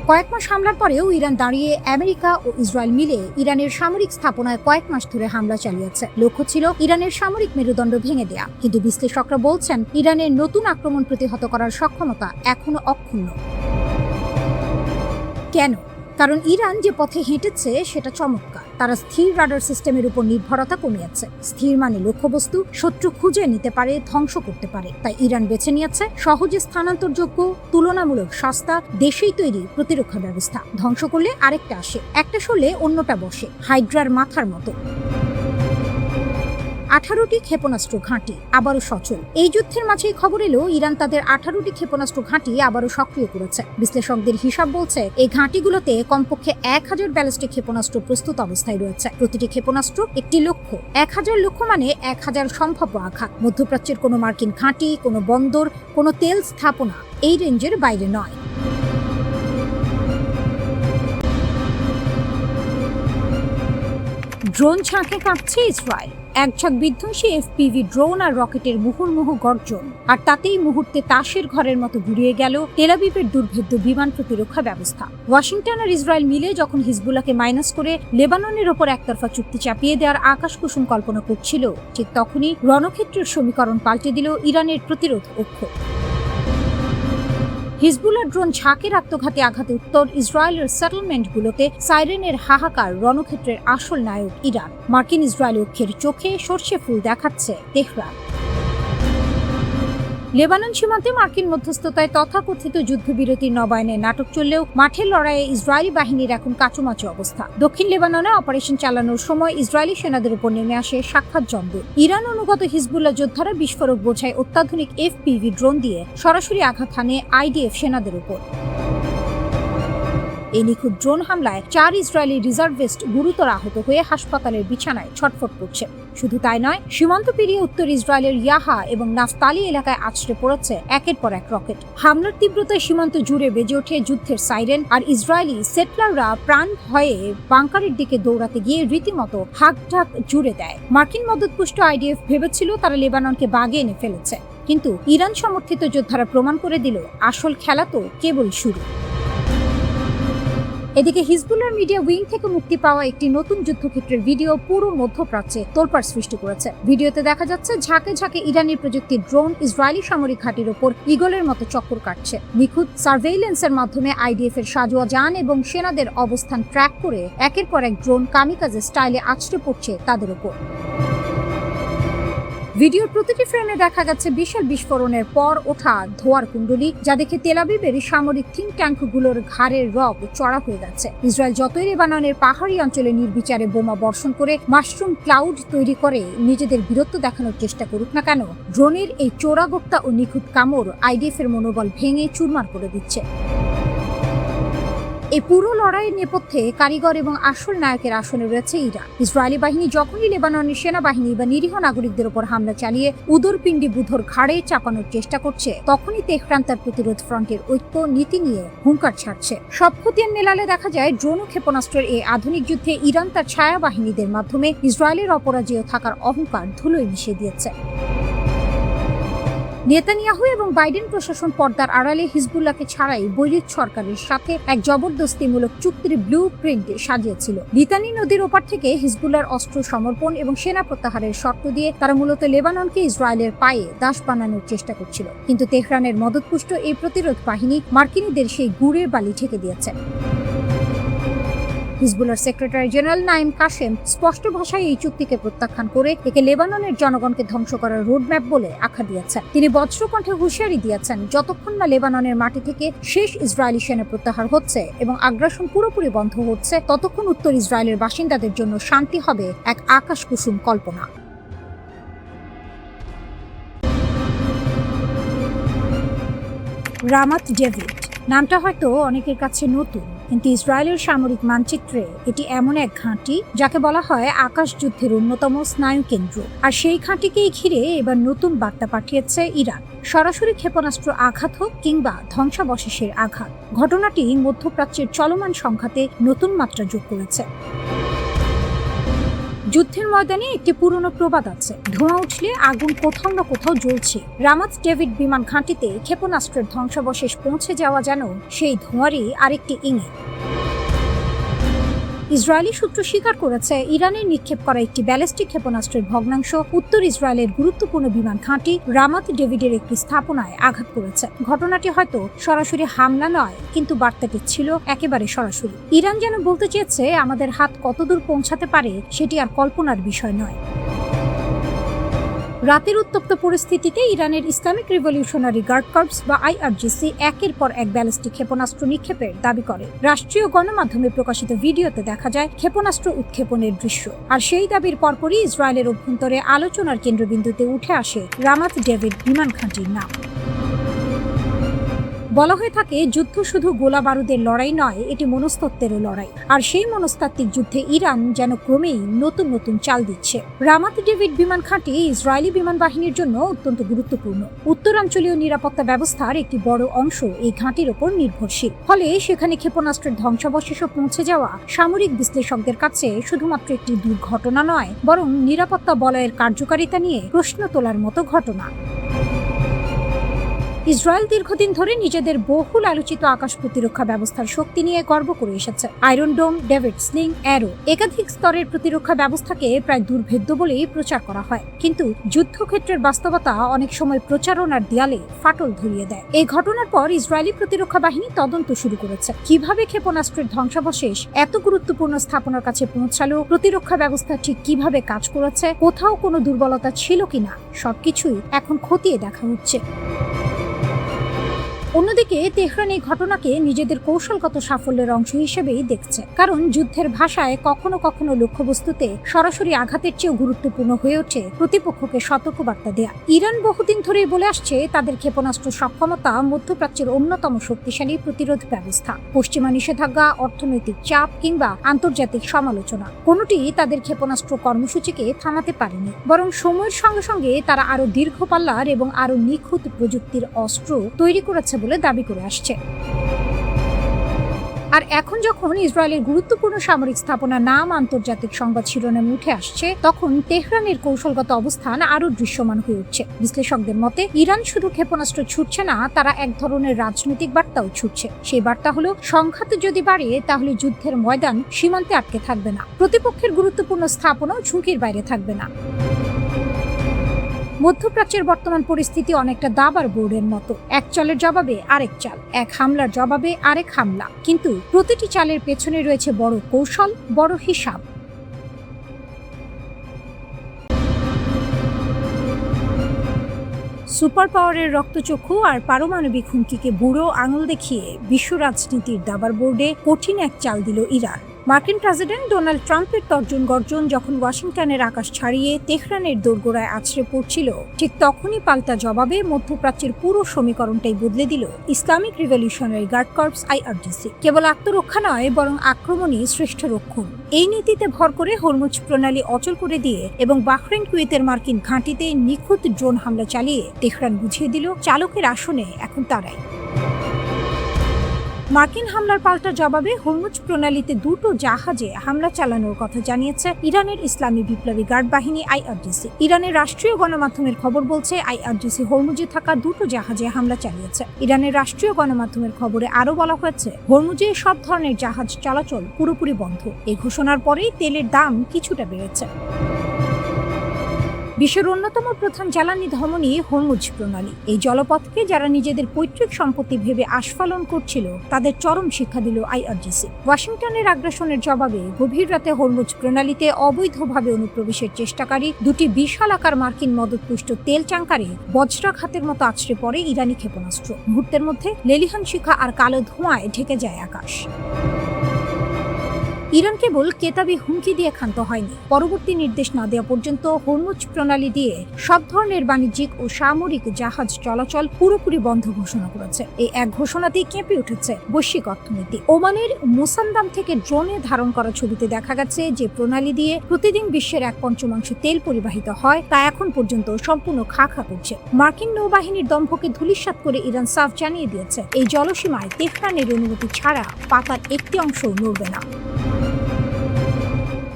কয়েক মাস হামলার পরেও ইরান দাঁড়িয়ে আমেরিকা ও ইসরায়েল মিলে ইরানের সামরিক স্থাপনায় কয়েক মাস ধরে হামলা চালিয়েছে। লক্ষ্য ছিল ইরানের সামরিক মেরুদণ্ড ভেঙে দেয়া, কিন্তু বিশ্লেষকরা বলছেন ইরানের নতুন আক্রমণ প্রতিহত করার সক্ষমতা এখনো অক্ষুণ্ণ। কেন? কারণ ইরান যে পথে হেঁটেছে সেটা চমৎকার। তারা স্থির রাডার সিস্টেমের উপর নির্ভরতা কমিয়েছে। স্থির মানে লক্ষ্যবস্তু, শত্রু খুঁজে নিতে পারে, ধ্বংস করতে পারে। তাই ইরান বেছে নিয়েছে সহজে স্থানান্তরযোগ্য, তুলনামূলক সস্তা, দেশেই তৈরি প্রতিরক্ষা ব্যবস্থা। ধ্বংস করলে আরেকটা আসে, একটা সরলে অন্যটা বসে, হাইড্রার মাথার মতো। 18টি ক্ষেপণাস্ত্র ঘাঁটি আবারও সচল। এই যুদ্ধের মাঝেই খবর এলো ইরান তাদের 18টি ক্ষেপণাস্ত্র ঘাঁটি আবারও সক্রিয় করেছে। বিশ্লেষকদের হিসাব বলছে এই ঘাঁটিগুলোতে কমপক্ষে 1000 ব্যালিস্টিক ক্ষেপণাস্ত্র প্রস্তুত অবস্থায় রয়েছে। প্রতিটি ক্ষেপণাস্ত্র একটি লক্ষ্য। 1000 লক্ষ্য মানে 1000 সম্ভাব্য আঘাত। মধ্যপ্রাচ্যের কোনো মার্কিন ঘাঁটি, কোনো বন্দর, কোনো তেল স্থাপনা এই রেঞ্জের বাইরে নয়। ড্রোন ঝাঁকে কাঁপছে ইসরায়েল। এক ঝাঁক বিধ্বংসী FPV ড্রোন আর রকেটের মুহুর্মুহু গর্জন, আর তাতেই মুহূর্তে তাসের ঘরের মতো ঘুরিয়ে গেল তেল আবিবের দুর্ভেদ্য বিমান প্রতিরক্ষা ব্যবস্থা। ওয়াশিংটন আর ইসরায়েল মিলে যখন হিজবুল্লাহকে মাইনাস করে লেবাননের ওপর একতরফা চুক্তি চাপিয়ে দেওয়ার আকাশ কুসুম কল্পনা করছিল, ঠিক তখনই রণক্ষেত্রের সমীকরণ পাল্টে দিল ইরানের প্রতিরোধ অক্ষ। হিজবুল্লাহ ড্রোন ঝাঁকের আত্মঘাতী আঘাতে উত্তর ইসরায়েলের সেটেলমেন্টগুলোতে সাইরেনের হাহাকার। রণক্ষেত্রের আসল নায়ক ইরান। মার্কিন ইসরায়েল অক্ষের চোখে সর্ষে ফুল দেখাচ্ছে তেহরান। লেবানন সীমান্তে মার্কিন মধ্যস্থতায় তথাকথিত যুদ্ধবিরতির নবায়নে নাটক চললেও মাঠের লড়াইয়ে ইসরায়েলি বাহিনীর এখন কাচুমাচু অবস্থা। দক্ষিণ লেবাননে অপারেশন চালানোর সময় ইসরায়েলি সেনাদের উপর নেমে আসে সাক্ষাৎ জমদূত। ইরান অনুগত হিজবুল্লাহ যোদ্ধারা বিস্ফোরক বোঝায় অত্যাধুনিক FPV ড্রোন দিয়ে সরাসরি আঘাত হানে IDF সেনাদের উপর। এই নিখুঁত ড্রোন হামলায় 4 ইসরায়েলি রিজার্ভিস্ট গুরুতর আহত হয়ে হাসপাতালের বিছানায় ছটফট করছে। শুধু তাই নয়, সীমান্ত পেরিয়ে উত্তর ইসরায়েলের ইয়াহা এবং নাফতালি এলাকায় আছড়ে পড়েছে একের পর এক রকেট। হামলার তীব্রতায় সীমান্ত জুড়ে বেজে ওঠে যুদ্ধের সাইরেন, আর ইসরায়েলি সেটলাররা প্রাণ ভয়ে বাংকারের দিকে দৌড়াতে গিয়ে রীতিমতো হাঁকঢাক জুড়ে দেয়। মার্কিন মদতপুষ্ট IDF ভেবেছিল তারা লেবাননকে বাগে এনে ফেলেছে, কিন্তু ইরান সমর্থিত যোদ্ধারা প্রমাণ করে দিল আসল খেলা তো কেবল শুরু। এদিকে হিজবুল্লাহর মিডিয়া উইং থেকে মুক্তি পাওয়া একটি নতুন যুদ্ধক্ষেত্রের ভিডিও পুরো মধ্যপ্রাচ্যে তোলপাড় সৃষ্টি করেছে। ভিডিওতে দেখা যাচ্ছে ঝাঁকে ঝাঁকে ইরানি প্রযুক্তির ড্রোন ইসরায়েলি সামরিক ঘাঁটির ওপর ঈগলের মতো চক্কর কাটছে। নিখুঁত সার্ভেইলেন্সের মাধ্যমে IDF এর সাজোয়া যান এবং সেনাদের অবস্থান ট্র্যাক করে একের পর এক ড্রোন কামিকাজে স্টাইলে আছড়ে পড়ছে তাদের ওপর। ভিডিওর প্রতিটি ফ্রেমে দেখা গেছে বিশাল বিস্ফোরণের পর ওঠা ধোঁয়ার কুণ্ডলী, যা দেখে তেল আবিবের সামরিক থিঙ্ক ট্যাঙ্কগুলোর ঘাড়ের রগ চড়া হয়ে গেছে। ইসরায়েল যতই লেবাননের পাহাড়ি অঞ্চলে নির্বিচারে বোমা বর্ষণ করে মাশরুম ক্লাউড তৈরি করে নিজেদের বীরত্ব দেখানোর চেষ্টা করুক না কেন, ড্রোনের এই চোরাগোপ্তা ও নিখুঁত কামড় IDF এর মনোবল ভেঙে চুরমার করে দিচ্ছে। এই পুরো লড়াইয়ের নেপথ্যে কারিগর এবং আসল নায়কের আসনে রয়েছে ইরান। ইসরায়েলি বাহিনী যখনই লেবাননের সেনাবাহিনী বা নিরীহ নাগরিকদের উপর হামলা চালিয়ে উদরপিণ্ডি বুধর ঘাড়ে চাপানোর চেষ্টা করছে, তখনই তেহরান তার প্রতিরোধ ফ্রন্টের ঐক্য নীতি নিয়ে হুঙ্কার ছাড়ছে। সব খতিয়ান মেলালে দেখা যায় ড্রোন ও ক্ষেপণাস্ত্রের এই আধুনিক যুদ্ধে ইরান তার ছায়া বাহিনীদের মাধ্যমে ইসরায়েলের অপরাজেয় থাকার অহংকার ধুলোয় মিশিয়ে দিয়েছে। নেতানিয়াহু এবং বাইডেন প্রশাসন পর্দার আড়ালে হিজবুল্লাহকে ছাড়াই বৈরিক সরকারের সাথে এক জবরদস্তিমূলক চুক্তির ব্লু প্রিন্ট সাজিয়েছিল। লিতানি নদীর ওপার থেকে হিজবুল্লাহর অস্ত্র সমর্পণ এবং সেনা প্রত্যাহারের শর্ত দিয়ে তারা মূলত লেবাননকে ইসরায়েলের পায়ে দাস বানানোর চেষ্টা করছিল। কিন্তু তেহরানের মদতপুষ্ট এই প্রতিরোধ বাহিনী মার্কিনীদের সেই গুড়ের বালি ঠেকে দিয়েছে। হিজবুল্লাহর সেক্রেটারি জেনারেল নাইম কাশেম স্পষ্ট ভাষায় এই চুক্তিকে প্রত্যাখ্যান করে একে লেবাননের জনগণকে ধ্বংস করার রোডম্যাপ বলে আখ্যা দিয়েছেন। তিনি বজ্রকণ্ঠে হুঁশিয়ারি দিয়েছেন, যতক্ষণ না লেবাননের মাটি থেকে শেষ ইসরায়েলি সেনা প্রত্যাহার হচ্ছে এবং আগ্রাসন পুরোপুরি বন্ধ হচ্ছে, ততক্ষণ উত্তর ইসরায়েলের বাসিন্দাদের জন্য শান্তি হবে এক আকাশকুসুম কল্পনা। রামাত ডেভিড নামটা হয়তো অনেকের কাছে নতুন, কিন্তু ইসরায়েলের সামরিক মানচিত্রে এটি এমন এক ঘাঁটি যাকে বলা হয় আকাশ যুদ্ধের অন্যতম স্নায়ু কেন্দ্র। আর সেই ঘাঁটিকেই ঘিরে এবার নতুন বার্তা পাঠিয়েছে ইরান। সরাসরি ক্ষেপণাস্ত্র আঘাত হোক কিংবা ধ্বংসাবশেষের আঘাত, ঘটনাটি মধ্যপ্রাচ্যের চলমান সংঘাতে নতুন মাত্রা যোগ করেছে। যুদ্ধের ময়দানে একটি পুরনো প্রবাদ আছে, ধোঁয়া উঠলে আগুন কোথাও না কোথাও জ্বলছে। রামাত ডেভিড বিমান ঘাঁটিতে ক্ষেপণাস্ত্রের ধ্বংসাবশেষ পৌঁছে যাওয়া যেন সেই ধোঁয়ারই আরেকটি ইঙ্গিত। ইসরায়েলি সূত্র স্বীকার করেছে, ইরানের নিক্ষেপ করা একটি ব্যালিস্টিক ক্ষেপণাস্ত্রের ভগ্নাংশ উত্তর ইসরায়েলের গুরুত্বপূর্ণ বিমান ঘাঁটি রামাত ডেভিডের একটি স্থাপনায় আঘাত করেছে। ঘটনাটি হয়তো সরাসরি হামলা নয়, কিন্তু বার্তাটি ছিল একেবারে সরাসরি। ইরান যেন বলতে চেয়েছে, আমাদের হাত কতদূর পৌঁছাতে পারে সেটি আর কল্পনার বিষয় নয়। রাতের উত্তপ্ত পরিস্থিতিতে ইরানের ইসলামিক রিভলিউশনারি গার্ড কর্পস বা IRGC একের পর এক ব্যালিস্টিক ক্ষেপণাস্ত্র নিক্ষেপের দাবি করে। রাষ্ট্রীয় গণমাধ্যমে প্রকাশিত ভিডিওতে দেখা যায় ক্ষেপণাস্ত্র উৎক্ষেপণের দৃশ্য। আর সেই দাবির পরপরই ইসরায়েলের অভ্যন্তরে আলোচনার কেন্দ্রবিন্দুতে উঠে আসে রামাত ডেভিড বিমান ঘাঁটির নাম। বলা হয়ে থাকে, যুদ্ধ শুধু গোলা বারুদের লড়াই নয়, এটি মনস্তত্ত্বেরও লড়াই। আর সেই মনস্তাত্ত্বিক যুদ্ধে ইরান যেন ক্রমেই নতুন নতুন চাল দিচ্ছে। রামাত ডেভিড বিমান ঘাঁটি ইসরায়েলি বিমান বাহিনীর জন্য অত্যন্ত গুরুত্বপূর্ণ। উত্তরাঞ্চলীয় নিরাপত্তা ব্যবস্থার একটি বড় অংশ এই ঘাঁটির ওপর নির্ভরশীল। ফলে সেখানে ক্ষেপণাস্ত্রের ধ্বংসাবশেষও পৌঁছে যাওয়া সামরিক বিশ্লেষকদের কাছে শুধুমাত্র একটি দুর্ঘটনা নয়, বরং নিরাপত্তা বলয়ের কার্যকারিতা নিয়ে প্রশ্ন তোলার মতো ঘটনা। ইসরায়েল দীর্ঘদিন ধরে নিজেদের বহুল আলোচিত আকাশ প্রতিরক্ষা ব্যবস্থার শক্তি নিয়ে গর্ব করে এসেছে। আয়রন ডোম, ডেভিড স্লিং, অ্যারো একাধিক স্তরের প্রতিরক্ষা ব্যবস্থাকে প্রায় দুর্ভেদ্য বলেই প্রচার করা হয়। কিন্তু যুদ্ধক্ষেত্রের বাস্তবতা অনেক সময় প্রচারণার দেয়ালে ফাটল ধরিয়ে দেয়। এই ঘটনার পর ইসরায়েলি প্রতিরক্ষা বাহিনী তদন্ত শুরু করেছে, কিভাবে ক্ষেপণাস্ত্রের ধ্বংসাবশেষ এত গুরুত্বপূর্ণ স্থাপনার কাছে পৌঁছালো, প্রতিরক্ষা ব্যবস্থা ঠিক কিভাবে কাজ করেছে, কোথাও কোনো দুর্বলতা ছিল কিনা, সবকিছুই এখন খতিয়ে দেখা হচ্ছে। অন্যদিকে তেহরান এই ঘটনাকে নিজেদের কৌশলগত সাফল্যের অংশ হিসেবেই দেখছে, কারণ যুদ্ধের ভাষায় কখনো কখনো লক্ষ্যবস্তুতে সরাসরি আঘাতের চেয়েও গুরুত্বপূর্ণ হয়ে ওঠে প্রতিপক্ষকে সতর্কবার্তা দেয়া। ইরান বহুদিন ধরেই বলে আসছে, তাদের ক্ষেপণাস্ত্র সক্ষমতা মধ্যপ্রাচ্যের অন্যতম শক্তিশালী প্রতিরোধ ব্যবস্থা। পশ্চিমা নিষেধাজ্ঞা, অর্থনৈতিক চাপ কিংবা আন্তর্জাতিক সমালোচনা কোনোটি তাদের ক্ষেপণাস্ত্র কর্মসূচিকে থামাতে পারেনি, বরং সময়ের সঙ্গে সঙ্গে তারা আরো দীর্ঘ পাল্লার এবং আরো নিখুঁত প্রযুক্তির অস্ত্র তৈরি করেছে বলে দাবি করে আসছে। আর এখন যখন ইসরায়েলের গুরুত্বপূর্ণ সামরিক স্থাপনার নাম আন্তর্জাতিক সংবাদ শিরোনামে উঠে আসছে, তখন তেহরানের কৌশলগত অবস্থান আরো দৃশ্যমান হয়ে উঠছে। বিশ্লেষকদের মতে, ইরান শুধু ক্ষেপণাস্ত্র ছুটছে না, তারা এক ধরনের রাজনৈতিক বার্তাও ছুটছে। সেই বার্তা হলো, সংঘাত যদি বাড়ে তাহলে যুদ্ধের ময়দান সীমান্তে আটকে থাকবে না, প্রতিপক্ষের গুরুত্বপূর্ণ স্থাপনাও ঝুঁকির বাইরে থাকবে না। মধ্যপ্রাচ্যের বর্তমান পরিস্থিতি অনেকটা দাবার বোর্ডের মতো, এক চালের জবাবে আরেক চাল, এক হামলার জবাবে আরেক হামলা, কিন্তু প্রতিটি চালের পেছনে রয়েছে বড় কৌশল, বড় হিসাব। সুপার পাওয়ারের রক্তচক্ষু আর পারমাণবিক হুমকিকে বুড়ো আঙুল দেখিয়ে বিশ্ব রাজনীতির দাবার বোর্ডে কঠিন এক চাল দিল ইরান। মার্কিন প্রেসিডেন্ট ডোনাল্ড ট্রাম্পের তর্জন গর্জন যখন ওয়াশিংটনের আকাশ ছাড়িয়ে তেহরানের দোরগোড়ায় আছড়ে পড়ছিল, ঠিক তখনই পাল্টা জবাবে মধ্যপ্রাচ্যের পুরো সমীকরণটাই বদলে দিল Islamic Revolutionary Guard Corps IRGC। কেবল আত্মরক্ষা নয়, বরং আক্রমণই শ্রেষ্ঠ রক্ষণ। এই নীতিতে ভর করে হরমুজ প্রণালী অচল করে দিয়ে এবং বাহরাইন কুয়েতের মার্কিন ঘাঁটিতে নিখুঁত ড্রোন হামলা চালিয়ে তেহরান বুঝিয়ে দিল চালকের আসনে এখন তারাই। মার্কিন হামলার পাল্টা জবাবে হরমুজ প্রণালীতে দুটো জাহাজে হামলা চালানোর কথা জানিয়েছে ইরানের ইসলামী বিপ্লবী গার্ড বাহিনী IRGC। ইরানের রাষ্ট্রীয় গণমাধ্যমের খবর বলছে IRGC হরমুজে থাকা দুটো জাহাজে হামলা চালিয়েছে। ইরানের রাষ্ট্রীয় গণমাধ্যমের খবরে আরও বলা হয়েছে, হরমুজে সব ধরনের জাহাজ চলাচল পুরোপুরি বন্ধ। এই ঘোষণার পরেই তেলের দাম কিছুটা বেড়েছে। বিশ্বের অন্যতম প্রধান জ্বালানি ধমনী হরমুজ প্রণালী। এই জলপথকে যারা নিজেদের পৈতৃক সম্পত্তি ভেবে আস্ফালন করছিল, তাদের চরম শিক্ষা দিল IRGC। ওয়াশিংটনের আগ্রাসনের জবাবে গভীর রাতে হরমুজ প্রণালীতে অবৈধভাবে অনুপ্রবেশের চেষ্টাকারী দুটি বিশাল আকার মার্কিন মদতপুষ্ট তেল ট্যাঙ্কারে বজ্রাঘাতের মতো আছড়ে পড়ে ইরানি ক্ষেপণাস্ত্র। মুহূর্তের মধ্যে লেলিহান শিখা আর কালো ধোঁয়ায় ঢেকে যায় আকাশ। ইরান কেবল কেতাবি হুমকি দিয়ে ক্ষান্ত হয়নি। পরবর্তী নির্দেশ না দেওয়া পর্যন্ত হরমুজ প্রণালী দিয়ে সব ধরনের বাণিজ্যিক ও সামরিক জাহাজ চলাচল পুরোপুরি বন্ধ ঘোষণা করেছে। এই এক ঘোষণাতেই কেঁপে উঠেছে বৈশ্বিক অর্থনীতি। ওমানের মুসান্দাম থেকে ড্রোনে ধারণ করা ছবিতে দেখা গেছে যে প্রণালী দিয়ে প্রতিদিন বিশ্বের 1/5 তেল পরিবাহিত হয়, তা এখন পর্যন্ত সম্পূর্ণ খাঁ করছে। মার্কিন নৌবাহিনীর দম্ভকে ধূলিসাৎ করে ইরান সাফ জানিয়ে দিয়েছে, এই জলসীমায় তেহরানের অনুমতি ছাড়া পাতার একটি অংশও নড়বে না।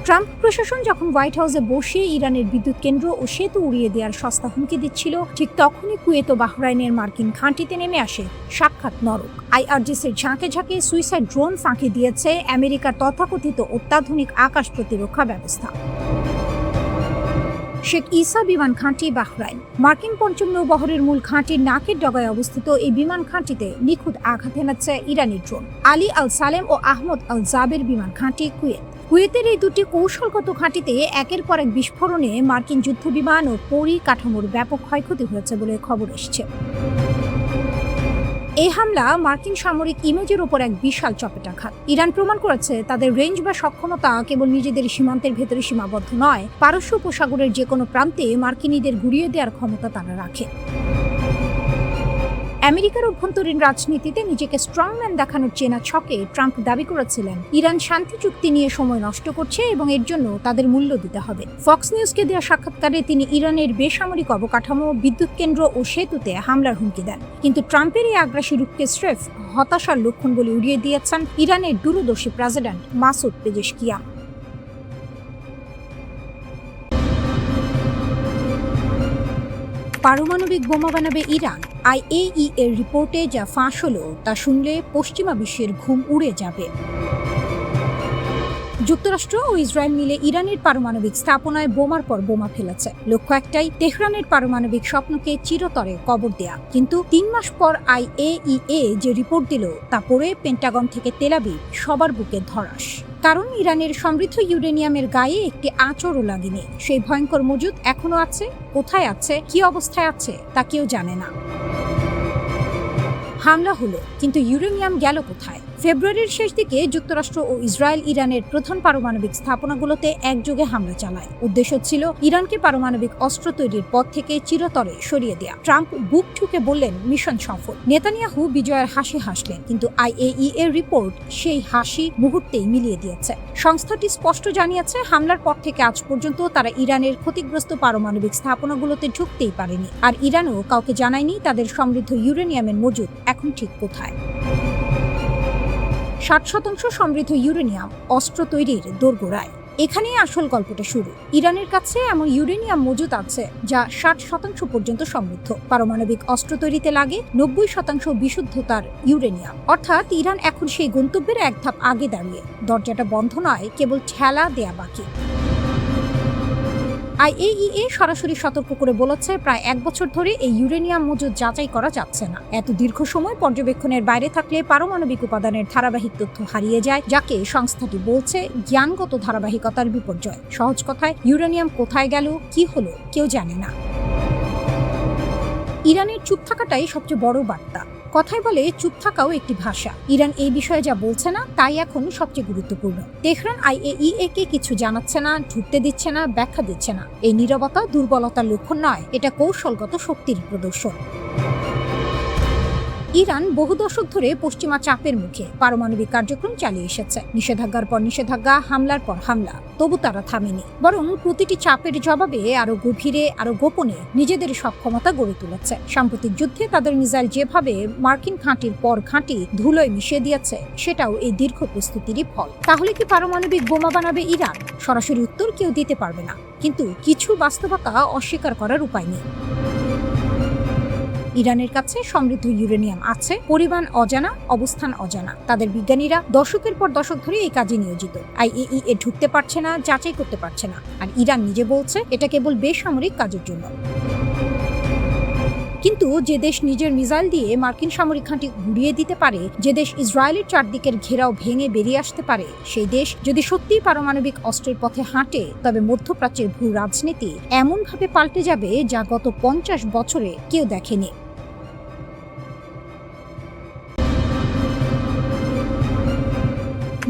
ট্রাম্প প্রশাসন যখন হোয়াইট হাউসে বসে ইরানের বিদ্যুৎ কেন্দ্র ও সেতু উড়িয়ে দেওয়ার সস্তা হুমকি দিচ্ছিল, ঠিক তখনই কুয়েত ও বাহরাইনের মার্কিন ঘাঁটিতে নেমে আসে সাক্ষাৎ নরক। IRGCর ঝাঁকে ঝাঁকে সুইসাইড ড্রোন ফাঁকি দিয়েছে আমেরিকার তথাকথিত অত্যাধুনিক আকাশ প্রতিরক্ষা ব্যবস্থা। শেখ ঈসা বিমান ঘাঁটি বাহরাইন। মার্কিন পঞ্চম নৌবহরের মূল ঘাঁটির নাকের ডগায় অবস্থিত এই বিমান ঘাঁটিতে নিখুঁত আঘাত হেনাচ্ছে ইরানি ড্রোন। আলী আল সালেম ও আহমদ আল জাবের বিমান ঘাঁটি কুয়েতের এই দুটি কৌশলগত ঘাঁটিতে একের পর এক বিস্ফোরণে মার্কিন যুদ্ধবিমান ও পরিকাঠামোর ব্যাপক ক্ষয়ক্ষতি হয়েছে বলে খবর এসছে। এই হামলা মার্কিন সামরিক ইমেজের উপর এক বিশাল চপেটাঘাত। ইরান প্রমাণ করেছে তাদের রেঞ্জ বা সক্ষমতা কেবল নিজেদের সীমান্তের ভেতরে সীমাবদ্ধ নয়, পারস্য উপসাগরের যে কোনো প্রান্তে মার্কিনীদের ঘুরিয়ে দেওয়ার ক্ষমতা তারা রাখে। আমেরিকার অভ্যন্তরীণ রাজনীতিতে নিজেকে স্ট্রংম্যান দেখানোর চেনা ছকে ট্রাম্প দাবি করেছিলেন, ইরান শান্তি চুক্তি নিয়ে সময় নষ্ট করছে এবং এর জন্য তাদের মূল্য দিতে হবে। ফক্স নিউজকে দেওয়া সাক্ষাৎকারে তিনি ইরানের বেসামরিক অবকাঠামো, বিদ্যুৎ কেন্দ্র ও সেতুতে হামলার হুমকি দেন। কিন্তু ট্রাম্পের এই আগ্রাসী রূপকে স্রেফ হতাশার লক্ষণ বলে উড়িয়ে দিয়েছেন ইরানের দূরদর্শী প্রেসিডেন্ট মাসুদ পেজেশকিয়ান। পারমাণবিক বোমা বানাবে ইরান। IAEA এর রিপোর্টে যা ফাঁস হলো তা শুনলে পশ্চিমা বিশ্বের ঘুম উড়ে যাবে। যুক্তরাষ্ট্র ও ইসরায়েল মিলে ইরানের পারমাণবিক স্থাপনায় বোমার পর বোমা ফেলেছে। লক্ষ্য একটাই, তেহরানের পারমাণবিক স্বপ্নকে চিরতরে কবর দেয়া। কিন্তু 3 মাস পর IAEA যে রিপোর্ট দিল তা পড়ে পেন্টাগন থেকে তেল আবিব সবার বুকে ধরাস। কারণ ইরানের সমৃদ্ধ ইউরেনিয়ামের গায়ে একটি আঁচড়ও লাগেনি। সেই ভয়ঙ্কর মজুদ এখনো আছে। কোথায় আছে, কি অবস্থায় আছে তা কেউ জানে না। হামলা হলো, কিন্তু ইউরেনিয়াম গেল কোথায়? ফেব্রুয়ারির শেষ দিকে যুক্তরাষ্ট্র ও ইসরায়েল ইরানের প্রধান পারমাণবিক স্থাপনাগুলোতে একযোগে হামলা চালায়। উদ্দেশ্য ছিল ইরানকে পারমাণবিক অস্ত্র তৈরির পথ থেকে চিরতরে সরিয়ে দেয়া। ট্রাম্প বুক ঠুকে বললেন, মিশন সফল। নেতানিয়াহু বিজয়ের হাসি হাসলেন, কিন্তু IAEA এর রিপোর্ট সেই হাসি মুহূর্তেই মিলিয়ে দিয়েছে। সংস্থাটি স্পষ্ট জানিয়েছে, হামলার পর থেকে আজ পর্যন্ত তারা ইরানের ক্ষতিগ্রস্ত পারমাণবিক স্থাপনাগুলোতে ঢুকতেই পারেনি। আর ইরানও কাউকে জানায়নি তাদের সমৃদ্ধ ইউরেনিয়ামের মজুদ এখন ঠিক কোথায়। 60% সমৃদ্ধ ইউরেনিয়াম অস্ত্র তৈরির দোরগোড়ায়। এখানেই আসল গল্পটা শুরু। ইরানের কাছে এমন ইউরেনিয়াম মজুদ আছে যা 60% পর্যন্ত সমৃদ্ধ। পারমাণবিক অস্ত্র তৈরিতে লাগে 90% বিশুদ্ধতার ইউরেনিয়াম। অর্থাৎ ইরান এখন সেই গন্তব্যের এক ধাপ আগে দাঁড়িয়ে। দরজাটা বন্ধ নয়, কেবল ঠেলা দেয়া বাকি। IAEA সরাসরি সতর্ক করে বলেছে, প্রায় 1 বছর ধরে এই ইউরেনিয়াম মজুদ যাচাই করা যাচ্ছে না। এত দীর্ঘ সময় পর্যবেক্ষণের বাইরে থাকলে পারমাণবিক উপাদানের ধারাবাহিক তথ্য হারিয়ে যায়, যাকে সংস্থাটি বলছে জ্ঞানগত ধারাবাহিকতার বিপর্যয়। সহজ কথায়, ইউরেনিয়াম কোথায় গেল, কি হলো, কেউ জানে না। ইরানের চুপ থাকাটাই সবচেয়ে বড় বার্তা। কথায় বলে চুপ থাকাও একটি ভাষা। ইরান এই বিষয়ে যা বলছে না তাই এখন সবচেয়ে গুরুত্বপূর্ণ। তেহরান IAEA কে কিছু জানাচ্ছে না, ঢুকতে দিচ্ছে না, ব্যাখ্যা দিচ্ছে না। এই নীরবতা দুর্বলতার লক্ষণ নয়, এটা কৌশলগত শক্তির প্রদর্শন। ইরান বহু দশক ধরে পশ্চিমা চাপের মুখে পারমাণবিক কার্যক্রম চালিয়ে এসেছে। নিষেধাজ্ঞার পর নিষেধাজ্ঞা, হামলার পর হামলা, তবু তারা থামেনি। বরং প্রতিটি চাপের জবাবে আরো গভীরে, আরো গোপনে নিজেদের সক্ষমতা গড়ে তুলেছে। সাম্প্রতিক যুদ্ধে তাদের মিসাইল যেভাবে মার্কিন ঘাঁটির পর ঘাঁটি ধুলোয় মিশিয়ে দিয়েছে, সেটাও এই দীর্ঘ প্রস্তুতিরই ফল। তাহলে কি পারমাণবিক বোমা বানাবে ইরান? সরাসরি উত্তর কেউ দিতে পারবে না, কিন্তু কিছু বাস্তবতা অস্বীকার করার উপায় নেই। ইরানের কাছে সমৃদ্ধ ইউরেনিয়াম আছে, পরিমাণ অজানা, অবস্থান অজানা। তাদের বিজ্ঞানীরা দশকের পর দশক ধরে এই কাজে নিয়োজিত। IAEA ঢুকতে পারছে না, যাচাই করতে পারছে না। আর ইরান নিজে বলছে এটা কেবল বেসামরিক কাজের জন্য। কিন্তু যে দেশ নিজের মিসাইল দিয়ে মার্কিন সামরিক ঘাঁটি গুড়িয়ে দিতে পারে, যে দেশ ইসরায়েলের চারদিকের ঘেরাও ভেঙে বেরিয়ে আসতে পারে, সেই দেশ যদি সত্যিই পারমাণবিক অস্ত্রের পথে হাঁটে, তবে মধ্যপ্রাচ্যের ভূ রাজনীতি এমনভাবে পাল্টে যাবে যা গত 50 বছরে কেউ দেখেনি।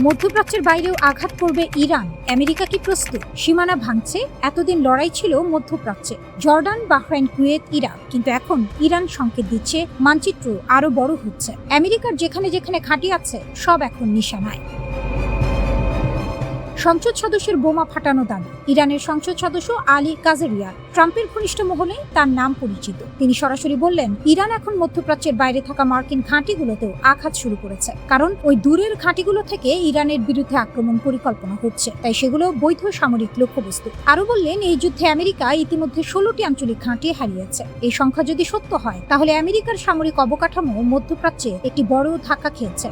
মধ্যপ্রাচ্যের বাইরেও আঘাত করবে ইরান। আমেরিকা কি প্রস্তুত? সীমানা ভাঙছে। এতদিন লড়াই ছিল মধ্যপ্রাচ্যে, জর্ডান, বাহরাইন, কুয়েত, ইরাক। কিন্তু এখন ইরান সংকেত দিচ্ছে মানচিত্র আরো বড় হচ্ছে। আমেরিকার যেখানে যেখানে ঘাঁটি আছে সব এখন নিশানায়। সংসদ সদস্যের বোমা ফাটানো দাবি। ইরানের সংসদ সদস্য আলী কাজেরিয়ান ট্রাম্পের ঘনিষ্ঠ মহলে তার নাম পরিচিত। তিনি সরাসরি বললেন, ইরান এখন মধ্যপ্রাচ্যের বাইরে থাকা মার্কিন ঘাঁটিগুলোতেও আঘাত শুরু করেছে, কারণ ওই দূরের ঘাঁটিগুলো থেকে ইরানের বিরুদ্ধে আক্রমণ পরিকল্পনা হচ্ছে, তাই সেগুলো বৈধ সামরিক লক্ষ্যবস্তু। আরো বললেন, এই যুদ্ধে আমেরিকা ইতিমধ্যে 16টি আঞ্চলিক ঘাঁটি হারিয়েছে। এই সংখ্যা যদি সত্য হয়, তাহলে আমেরিকার সামরিক অবকাঠামো মধ্যপ্রাচ্যে একটি বড় ধাক্কা খেয়েছে।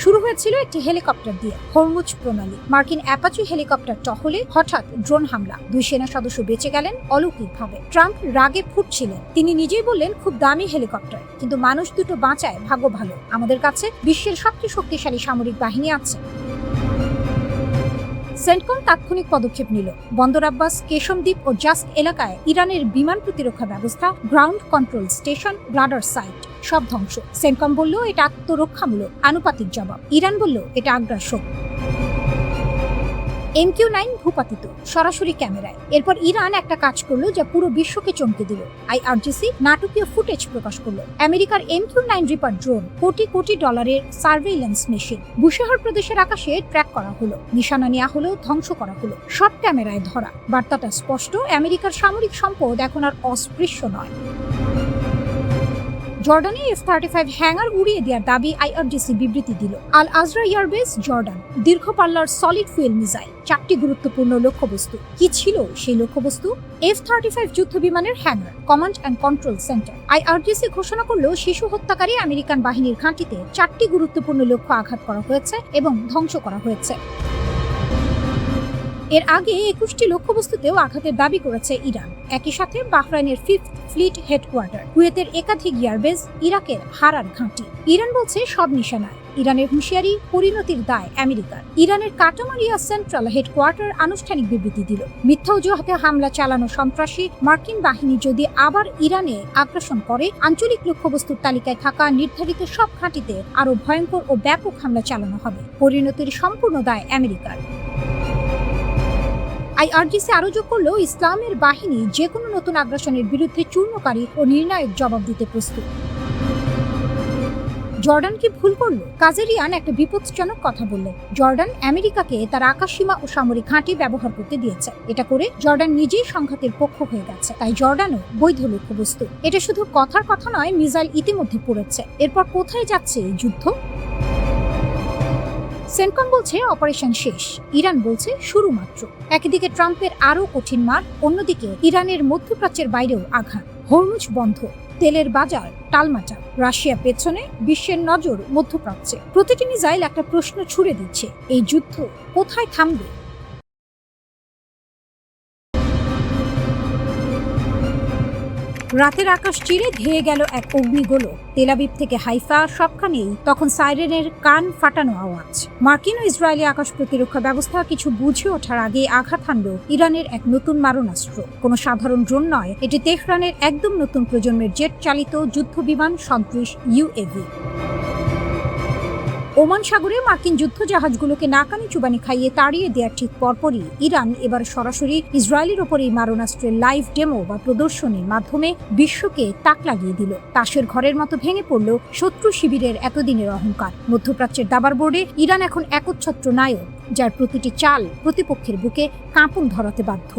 শুরু হয়েছিল একটি হেলিকপ্টার দিয়ে, হরমুজ প্রণালী। মার্কিন অ্যাপাচি হেলিকপ্টার টহলে হঠাৎ ড্রোন হামলা, 2 সেনা সদস্য বেঁচে গেলেন অলৌকিকভাবে। ট্রাম্প রাগে ফুটছিলেন। তিনি নিজেই বললেন, খুব দামি হেলিকপ্টার, কিন্তু মানুষ দুটো বাঁচায়, ভাগ্য ভালো। আমাদের কাছে বিশ্বের সবচেয়ে শক্তিশালী সামরিক বাহিনী আছে। সেন্টকম তাৎক্ষণিক পদক্ষেপ নিল। বন্দর আব্বাস, কেশমদ্বীপ ও জাস্ক এলাকায় ইরানের বিমান প্রতিরক্ষা ব্যবস্থা, ground control station, radar site সব ধ্বংস। সেন্টকম বলল এটা আত্মরক্ষামূলক, আনুপাতিক জবাব। ইরান বলল এটা আগ্রাসন। MQ-9 ভূপাতিত, সরাসরি ক্যামেরায়। এরপর ইরান একটা কাজ করলো যা পুরো বিশ্বকে চমকে দিল। IRGC নাটকীয় ফুটেজ প্রকাশ করলো। আমেরিকার MQ-9 reaper drone, crore crore ডলারের সার্ভেইলেন্স মেশিন, বুশেহর প্রদেশের আকাশে ট্র্যাক করা হলো, নিশানা নেওয়া হলো, ধ্বংস করা হলো, সব ক্যামেরায় ধরা। বার্তাটা স্পষ্ট, আমেরিকার সামরিক সম্পদ এখন আর অস্পৃশ্য নয়। জর্ডানে F-35 হ্যাঙ্গার উড়িয়ে দেওয়ার দাবি IRGC বিবৃতি দিল। আল আজরা এয়ারবেস, জর্ডান। দীর্ঘ পাল্লার সলিড ফুয়েল মিসাইল, 4টি গুরুত্বপূর্ণ লক্ষ্যবস্তু। কি ছিল সেই লক্ষ্যবস্তু? F-35 যুদ্ধ বিমানের hanger, command and control centre. IRGC ঘোষণা করল, শিশু হত্যাকারী আমেরিকান বাহিনীর ঘাঁটিতে 4টি গুরুত্বপূর্ণ লক্ষ্য আঘাত করা হয়েছে এবং ধ্বংস করা হয়েছে। এর আগে 21টি লক্ষ্যবস্তুতেও আঘাতের দাবি করেছে ইরান। একই সাথে বাহরাইনের 5th ফ্লিট হেডকোয়ার্টার, কুয়েতের একাধিক এয়ারবেস, ইরাকের হারার ঘাঁটি। ইরান বলছে সব নিশানায়। ইরানের হুঁশিয়ারি, পরিণতির দায় আমেরিকার। ইরানের কাটামারিয়া সেন্ট্রাল হেডকোয়ার্টার আনুষ্ঠানিক বিবৃতি দিল, মিথ্যা অজুহাতে হামলা চালানো সন্ত্রাসী। মার্কিন বাহিনী যদি আবার ইরানে আগ্রাসন করে, আঞ্চলিক লক্ষ্যবস্তুর তালিকায় থাকা নির্ধারিত সব ঘাঁটিতে আরো ভয়ঙ্কর ও ব্যাপক হামলা চালানো হবে। পরিণতির সম্পূর্ণ দায় আমেরিকার। IRGC আরো যোগ করলো, ইসলামের বাহিনী যে কোনো নতুন আগ্রাসনের বিরুদ্ধে চূর্ণকারী ও নির্ণায়ক জবাব দিতে প্রস্তুত। জর্ডান কি ভুল করলো? কাজেরিয়ান একটা বিপজ্জনক কথা বললেন। জর্ডান আমেরিকাকে তার আকাশসীমা ও সামরিক ঘাঁটি ব্যবহার করতে দিয়েছে। এটা করে জর্ডান নিজেই সংঘাতের পক্ষ হয়ে গেছে। তাই জর্ডানও বৈধ লক্ষ্যবস্তু। এটা শুধু কথার কথা নয়, মিসাইল ইতিমধ্যে পড়েছে। এরপর কোথায় যাচ্ছে এই যুদ্ধ? সেন্টকম বলছে অপারেশন শেষ, ইরান বলছে শুরু মাত্র। একদিকে ট্রাম্পের আরো কঠিন মার, অন্যদিকে ইরানের মধ্যপ্রাচ্যের বাইরেও আঘাত। হরমুজ বন্ধ, তেলের বাজার টালমাটাল, রাশিয়া পেছনে, বিশ্বের নজর মধ্যপ্রাচ্যে। প্রতিটি মিসাইল একটা প্রশ্ন ছুড়ে দিচ্ছে, এই যুদ্ধ কোথায় থামবে? রাতের আকাশ চিরে ধেয়ে গেল এক অগ্নিগোলক। তেল আবিব থেকে হাইফা সবখানেই তখন সাইরেনের কান ফাটানো আওয়াজ। মার্কিন ও ইসরায়েলি আকাশ প্রতিরক্ষা ব্যবস্থা কিছু বুঝে ওঠার আগে আঘাত হানল ইরানের এক নতুন মারণাস্ত্র। কোনো সাধারণ ড্রোন নয়, এটি তেহরানের একদম নতুন প্রজন্মের জেট চালিত যুদ্ধ বিমান সদৃশ ইউএভি। ওমান সাগরে মার্কিন যুদ্ধজাহাজগুলোকে নাকানি চুবানি খাইয়ে তাড়িয়ে দেওয়ার ঠিক পরপরই ইরান এবার সরাসরি ইসরায়েলের ওপর এই মারণাস্ত্রের লাইভ ডেমো বা প্রদর্শনীর মাধ্যমে বিশ্বকে তাক লাগিয়ে দিল। তাসের ঘরের মতো ভেঙে পড়ল শত্রু শিবিরের এতদিনের অহংকার। মধ্যপ্রাচ্যের দাবার বোর্ডে ইরান এখন একচ্ছত্র নায়ক, যার প্রতিটি চাল প্রতিপক্ষের বুকে কাঁপন ধরাতে বাধ্য।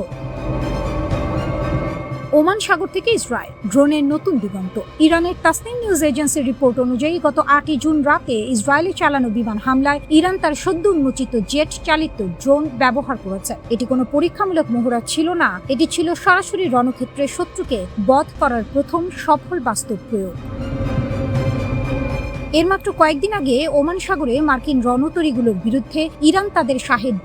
ওমান সাগর থেকে ইসরায়েল ড্রোনের নতুন দিগন্ত। ইরানের তাসনিম নিউজ এজেন্সির রিপোর্ট অনুযায়ী গত 8 জুন রাতে ইসরায়েলে চালানো বিমান হামলায় ইরান তার সদ্য উন্মোচিত জেট চালিত ড্রোন ব্যবহার করেছে। এটি কোনো পরীক্ষামূলক মহড়া ছিল না, এটি ছিল সরাসরি রণক্ষেত্রে শত্রুকে বধ করার প্রথম সফল বাস্তব প্রয়োগ। এর মাত্র কয়েকদিন আগে ওমান সাগরে মার্কিন রণতরীগুলোর বিরুদ্ধে ইরান তাদের শাহেদ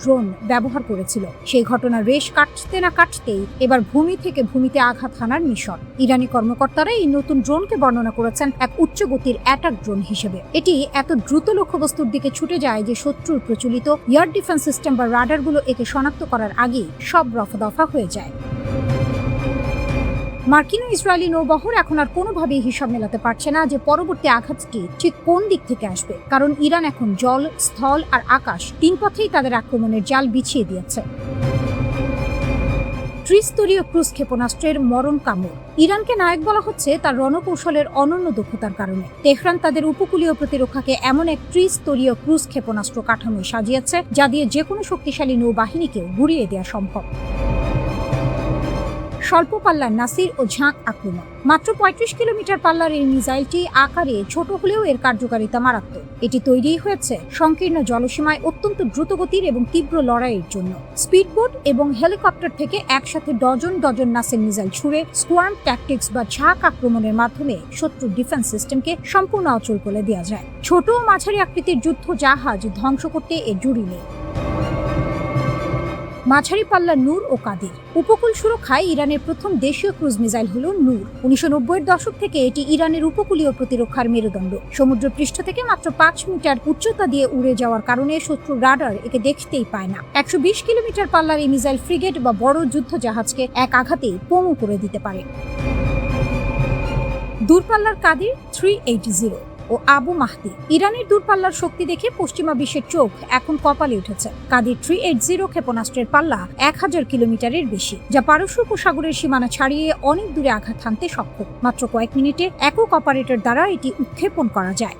ড্রোন ব্যবহার করেছিল। সেই ঘটনার রেশ কাটতে না কাটতেই এবার ভূমি থেকে ভূমিতে আঘাত হানার মিশন। ইরানি কর্মকর্তারা এই নতুন ড্রোনকে বর্ণনা করেছেন এক উচ্চগতির অ্যাটাক ড্রোন হিসেবে। এটি এত দ্রুত লক্ষ্যবস্তুর দিকে ছুটে যায় যে শত্রুর প্রচলিত এয়ার ডিফেন্স সিস্টেম বা রাডারগুলো একে শনাক্ত করার আগেই সব রফাদফা হয়ে যায়। মার্কিন ও ইসরায়েলি নৌবহর এখন আর কোনোভাবেই হিসাব মেলাতে পারছে না যে পরবর্তী আঘাতটি ঠিক কোন দিক থেকে আসবে, কারণ ইরান এখন জল, স্থল আর আকাশ তিন পথেই তাদের আক্রমণের জাল বিছিয়ে দিয়েছে। ত্রিস্তরীয় ক্রুজ ক্ষেপণাস্ত্রের মরণ কামড়। ইরানকে নায়ক বলা হচ্ছে তার রণকৌশলের অনন্য দক্ষতার কারণে। তেহরান তাদের উপকূলীয় প্রতিরক্ষাকে এমন এক ত্রিস্তরীয় ক্রুজ ক্ষেপণাস্ত্র কাঠামোয় সাজিয়েছে যা দিয়ে যে কোনো শক্তিশালী নৌবাহিনীকেও গুড়িয়ে দেওয়া সম্ভব। স্বল্প পাল্লার নাসির ও ঝাঁক আক্রমণ। মাত্র 35 কিলোমিটার পাল্লার এই মিসাইলটি আকারে ছোট হলেও এর কার্যকারিতা মারাত্মক। এটি তৈরি হয়েছে সংকীর্ণ জলসীমায় অত্যন্ত দ্রুতগতির এবং তীব্র লড়াইয়ের জন্য। স্পিডবোট এবং হেলিকপ্টার থেকে একসাথে ডজন ডজন নাসির মিসাইল ছুড়ে স্কোয়ার্ম ট্যাকটিক্স বা ঝাঁক আক্রমণের মাধ্যমে শত্রুর ডিফেন্স সিস্টেমকে সম্পূর্ণ অচল করে দেওয়া যায়। ছোট ও মাঝারি আকৃতির যুদ্ধ জাহাজ ধ্বংস করতে এর জুড়ি নেই। মাঝারি পাল্লার নূর ও কাদির। উপকূল সুরক্ষায় ইরানের প্রথম দেশীয় ক্রুজ মিসাইল হল নূর। 1990-এর দশক থেকে এটি ইরানের উপকূলীয় প্রতিরক্ষার মেরুদণ্ড। সমুদ্র পৃষ্ঠ থেকে মাত্র 5 মিটার উচ্চতা দিয়ে উড়ে যাওয়ার কারণে শত্রুর রাডার একে দেখতেই পায় না। 120 কিলোমিটার পাল্লার এই মিসাইল ফ্রিগেট বা বড় যুদ্ধ জাহাজকে এক আঘাতেই পঙ্গু করে দিতে পারে। দূরপাল্লার কাদির 380 ও আবু মাহদি। ইরানের দূরপাল্লার শক্তি দেখে পশ্চিমা বিশ্বের চোখ এখন কপালে উঠেছে। কাদির 380 ক্ষেপণাস্ত্রের পাল্লা 1000 কিলোমিটারের বেশি, যা পারস্য উপসাগরের সীমানা ছাড়িয়ে অনেক দূরে আঘাত হানতে সক্ষম। মাত্র কয়েক মিনিটে একক অপারেটর দ্বারা এটি উৎক্ষেপণ করা যায়।